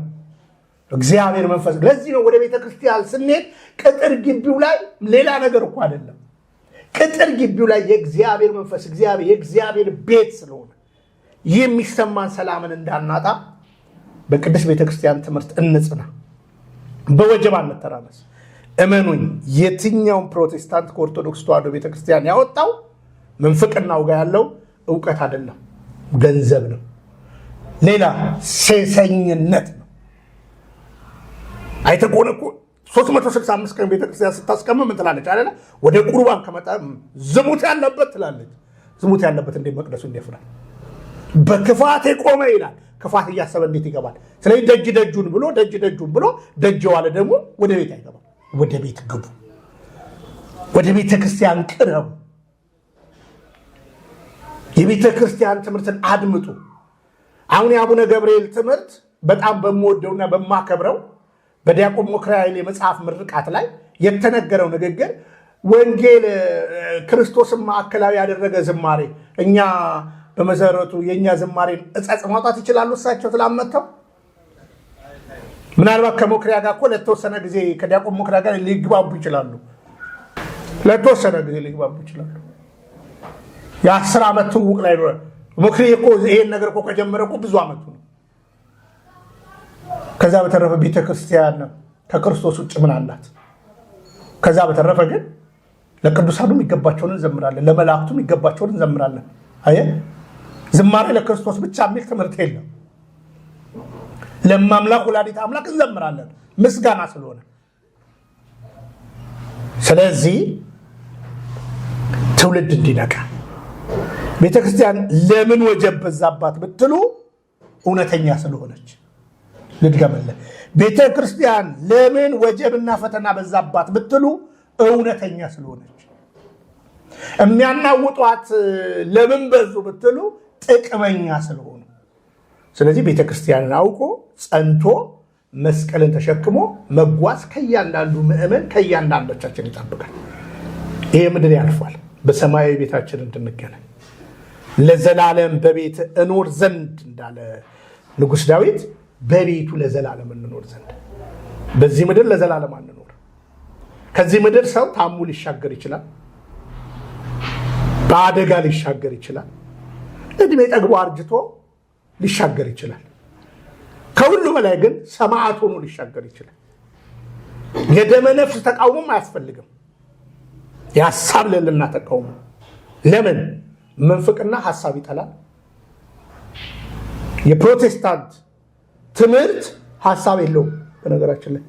እግዚአብሔር መንፈስ። ለዚህ ነው ወደ ቤተ ክርስቲያን ስንሄድ ቅጥር ግቢው ላይ ሌላ ነገር እኮ አይደለም። ቅጥር ግቢው ላይ የእግዚአብሔር መንፈስ የእግዚአብሔር ቤት ስለሆነ የሚሰማን ሰላምን እንዳናጣ በቅድስት ቤተ ክርስቲያን ትምህርት እንጽና። በወጀብ አንተራመስ። እመኑኝ፣ የትኛውም ፕሮቴስታንት ከኦርቶዶክስ ተዋህዶ ቤተክርስቲያን ያወጣው መንፍቅናው ጋር ያለው ዕውቀት አይደለም፣ ገንዘብ ነው፣ ሌላ ሴሰኝነት ነው። አይተቆነ እኮ 365 ቀን ቤተክርስቲያን ስታስቀምጥ ምን ትላለች አይደለ? ወደ ቁርባን ከመጣ ዝሙት ያለበት ትላለች። ዝሙት ያለበት እንዴት መቅደሱ እንደፍራል? በክፋት የቆመ ይላል። ክፋት እያሰበ እንዴት ይገባል? ስለዚህ ደጁን ብሎ ደጅ ዋለ ደግሞ ወደ ቤት አይገባም። ወደ ቤት ግቡ፣ ወደ ቤተ ክርስቲያን ቅረቡ፣ የቤተ ክርስቲያን ትምህርትን አድምጡ። አሁን የአቡነ ገብርኤል ትምህርት በጣም በምወደውና በማከብረው በዲያቆን መኩሪያ ኃይሌ መጽሐፍ ምርቃት ላይ የተነገረው ንግግር ወንጌል ክርስቶስን ማዕከላዊ ያደረገ ዝማሬ፣ እኛ በመሰረቱ የእኛ ዝማሬን እጸጽ ማውጣት ይችላሉ። እሳቸው ስላመተው ምናልባት ከመኩሪያ ጋር እኮ ለተወሰነ ጊዜ ከዲያቆን መኩሪያ ጋር ሊግባቡ ይችላሉ። ለተወሰነ ጊዜ ሊግባቡ ይችላሉ። የ10 ዓመት ትውውቅ ላይ ነው። መኩሪያ እኮ ይሄን ነገር እኮ ከጀመረ እኮ ብዙ ዓመቱ ነው። ከዛ በተረፈ ቤተክርስቲያን ከክርስቶስ ውጭ ምን አላት? ከዛ በተረፈ ግን ለቅዱሳኑ የሚገባቸውን እንዘምራለን፣ ለመላእክቱ የሚገባቸውን እንዘምራለን። አየህ፣ ዝማሬ ለክርስቶስ ብቻ የሚል ትምህርት የለም። ለማምላክ ወላዲተ አምላክ እንዘምራለን ምስጋና ስለሆነ። ስለዚህ ትውልድ እንዲነቃ ቤተክርስቲያን ለምን ወጀብ በዛባት ብትሉ እውነተኛ ስለሆነች። ልድገምልህ፣ ቤተክርስቲያን ለምን ወጀብና ፈተና በዛባት ብትሉ እውነተኛ ስለሆነች። የሚያናውጧት ለምን በዙ ብትሉ ጥቅመኛ ስለሆኑ። ስለዚህ ቤተክርስቲያንን አውቆ ጸንቶ መስቀልን ተሸክሞ መጓዝ ከእያንዳንዱ ምእመን ከእያንዳንዶቻችን ይጠብቃል። ይሄ ምድር ያልፋል፣ በሰማያዊ ቤታችን እንድንገናኝ ለዘላለም በቤት እኖር ዘንድ እንዳለ ንጉሥ ዳዊት በቤቱ ለዘላለም እንኖር ዘንድ። በዚህ ምድር ለዘላለም አንኖር። ከዚህ ምድር ሰው ታሙ ሊሻገር ይችላል፣ በአደጋ ሊሻገር ይችላል፣ እድሜ ጠግቦ አርጅቶ ሊሻገር ይችላል። ከሁሉ በላይ ግን ሰማዕት ሆኖ ሊሻገር ይችላል። የደመ ነፍስ ተቃውሞም አያስፈልግም። የሀሳብ ልዕልና ተቃውሞ። ለምን? ምንፍቅና ሀሳብ ይጠላል። የፕሮቴስታንት ትምህርት ሀሳብ የለውም። በነገራችን ላይ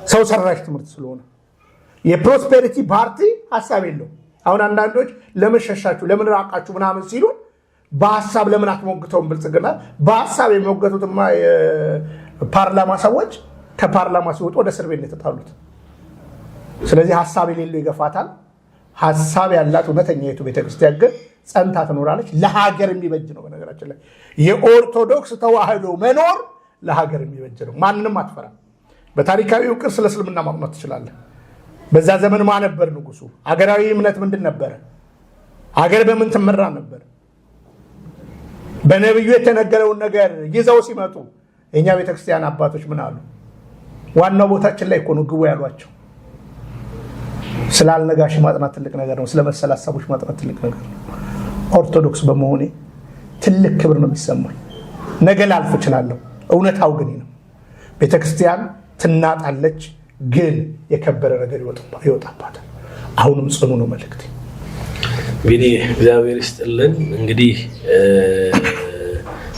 ሰው ሰራሽ ትምህርት ስለሆነ የፕሮስፔሪቲ ፓርቲ ሀሳብ የለውም። አሁን አንዳንዶች ለምን ሸሻችሁ ለምን ራቃችሁ ምናምን ሲሉን በሀሳብ ለምን አትሞግተውም? ብልጽግና በሀሳብ የሚሞገቱትማ የፓርላማ ሰዎች ከፓርላማ ሲወጡ ወደ እስር ቤት የተጣሉት። ስለዚህ ሀሳብ የሌለው ይገፋታል። ሀሳብ ያላት እውነተኛ የቱ ቤተክርስቲያን ግን ጸንታ ትኖራለች። ለሀገር የሚበጅ ነው። በነገራችን ላይ የኦርቶዶክስ ተዋህዶ መኖር ለሀገር የሚበጅ ነው። ማንንም አትፈራም። በታሪካዊ ቅርስ ስለ እስልምና ማጥናት ትችላለህ። በዛ ዘመን ማን ነበር ንጉሱ? አገራዊ እምነት ምንድን ነበረ? አገር በምን ትመራ ነበር? በነብዩ የተነገረውን ነገር ይዘው ሲመጡ የኛ ቤተክርስቲያን አባቶች ምን አሉ? ዋናው ቦታችን ላይ እኮ ነው ግቡ ያሏቸው። ስላልነጋሽ ማጥናት ትልቅ ነገር ነው። ስለመሰል ሐሳቦች ማጥናት ትልቅ ነገር ነው። ኦርቶዶክስ በመሆኔ ትልቅ ክብር ነው የሚሰማኝ። ነገ ላልፍ እችላለሁ። እውነታው ግን ነው። ቤተክርስቲያን ትናጣለች፣ ግን የከበረ ነገር ይወጣባታል። አሁንም ጽኑ ነው መልእክቴ። እንግዲህ እግዚአብሔር ይስጥልን። እንግዲህ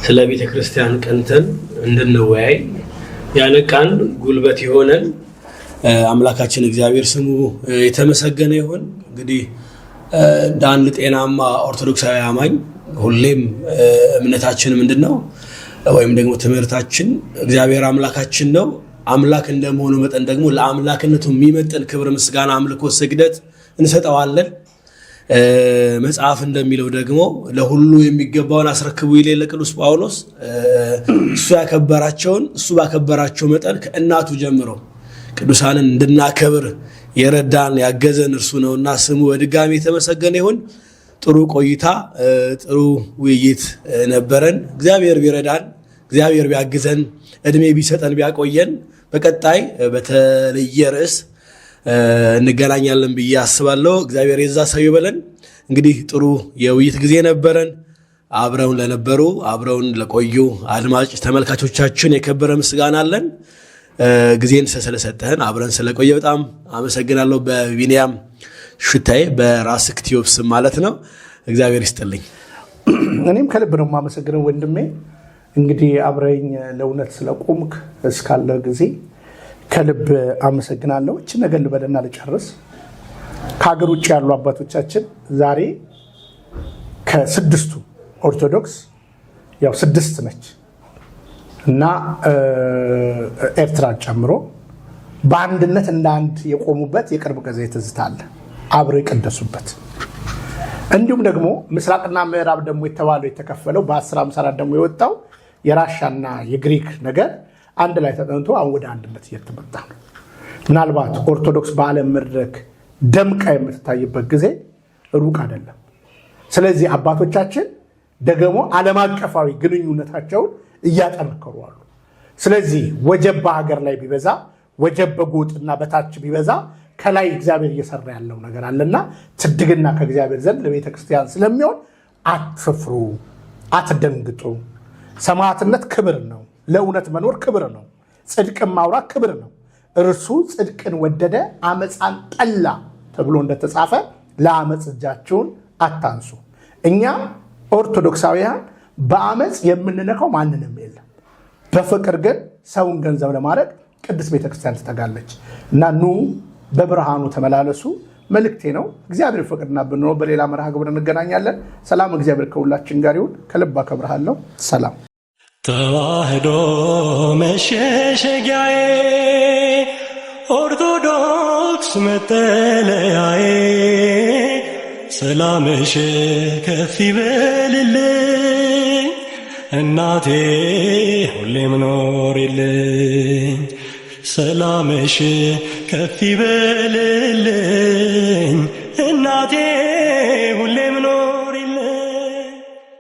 ስለ ቤተክርስቲያን ቀንተን እንድንወያይ ያነቃን ጉልበት ይሆነን አምላካችን እግዚአብሔር ስሙ የተመሰገነ ይሁን። እንግዲህ እንደ አንድ ጤናማ ኦርቶዶክሳዊ አማኝ ሁሌም እምነታችን ምንድነው ወይም ደግሞ ትምህርታችን እግዚአብሔር አምላካችን ነው። አምላክ እንደመሆኑ መጠን ደግሞ ለአምላክነቱ የሚመጥን ክብር፣ ምስጋና፣ አምልኮ፣ ስግደት እንሰጠዋለን። መጽሐፍ እንደሚለው ደግሞ ለሁሉ የሚገባውን አስረክቡ ይላል ቅዱስ ጳውሎስ። እሱ ያከበራቸውን እሱ ባከበራቸው መጠን ከእናቱ ጀምሮ ቅዱሳንን እንድናከብር የረዳን ያገዘን እርሱ ነውና ስሙ በድጋሚ የተመሰገነ ይሁን። ጥሩ ቆይታ፣ ጥሩ ውይይት ነበረን። እግዚአብሔር ቢረዳን፣ እግዚአብሔር ቢያግዘን፣ እድሜ ቢሰጠን፣ ቢያቆየን በቀጣይ በተለየ ርዕስ እንገናኛለን ብዬ አስባለሁ። እግዚአብሔር የዛ ሰው ይበለን። እንግዲህ ጥሩ የውይይት ጊዜ ነበረን። አብረውን ለነበሩ አብረውን ለቆዩ አድማጭ ተመልካቾቻችን የከበረ ምስጋና አለን። ጊዜን ስለሰጠህን አብረን ስለቆየ በጣም አመሰግናለሁ። በቢኒያም ሽታዬ በራስክ ቲዩብ ስም ማለት ነው። እግዚአብሔር ይስጥልኝ። እኔም ከልብ ነው የማመሰግነው ወንድሜ። እንግዲህ አብረኝ ለእውነት ስለቆምክ እስካለ ጊዜ ከልብ አመሰግናለሁ። እቺ ነገር ልበልና ልጨርስ። ከሀገር ውጭ ያሉ አባቶቻችን ዛሬ ከስድስቱ ኦርቶዶክስ ያው 6 ነች እና ኤርትራን ጨምሮ በአንድነት እንደ አንድ የቆሙበት የቅርብ ጊዜ ትዝታ አለ፣ አብረው የቀደሱበት። እንዲሁም ደግሞ ምስራቅና ምዕራብ ደግሞ የተባለው የተከፈለው በ1054 ደግሞ የወጣው የራሻና የግሪክ ነገር አንድ ላይ ተጠንቶ አሁን ወደ አንድነት እየተመጣ ነው። ምናልባት ኦርቶዶክስ በዓለም መድረክ ደምቃ የምትታይበት ጊዜ ሩቅ አይደለም። ስለዚህ አባቶቻችን ደግሞ ዓለም አቀፋዊ ግንኙነታቸውን እያጠነከሩ አሉ። ስለዚህ ወጀብ በሀገር ላይ ቢበዛ፣ ወጀብ በጎጥና በታች ቢበዛ ከላይ እግዚአብሔር እየሰራ ያለው ነገር አለና ትድግና ከእግዚአብሔር ዘንድ ለቤተ ክርስቲያን ስለሚሆን አትፍሩ፣ አትደንግጡ። ሰማዕትነት ክብር ነው። ለእውነት መኖር ክብር ነው። ጽድቅን ማውራት ክብር ነው። እርሱ ጽድቅን ወደደ አመፃን ጠላ ተብሎ እንደተጻፈ ለአመፅ እጃችሁን አታንሱ። እኛ ኦርቶዶክሳውያን በአመፅ የምንነካው ማንንም የለም። በፍቅር ግን ሰውን ገንዘብ ለማድረግ ቅድስት ቤተክርስቲያን ትተጋለች እና ኑ በብርሃኑ ተመላለሱ መልእክቴ ነው። እግዚአብሔር ፍቅርና ብንኖር በሌላ መርሃ ግብር እንገናኛለን። ሰላም፣ እግዚአብሔር ከሁላችን ጋር ይሁን። ከልብ አከብርሃለሁ። ሰላም። ተዋህዶ መሸሸጊያዬ፣ ኦርቶዶክስ መጠለያዬ፣ ሰላምሽ ከፍ ይበልልኝ እናቴ ሁሌ ምኖሪልኝ። ሰላምሽ ከፍ ይበልልኝ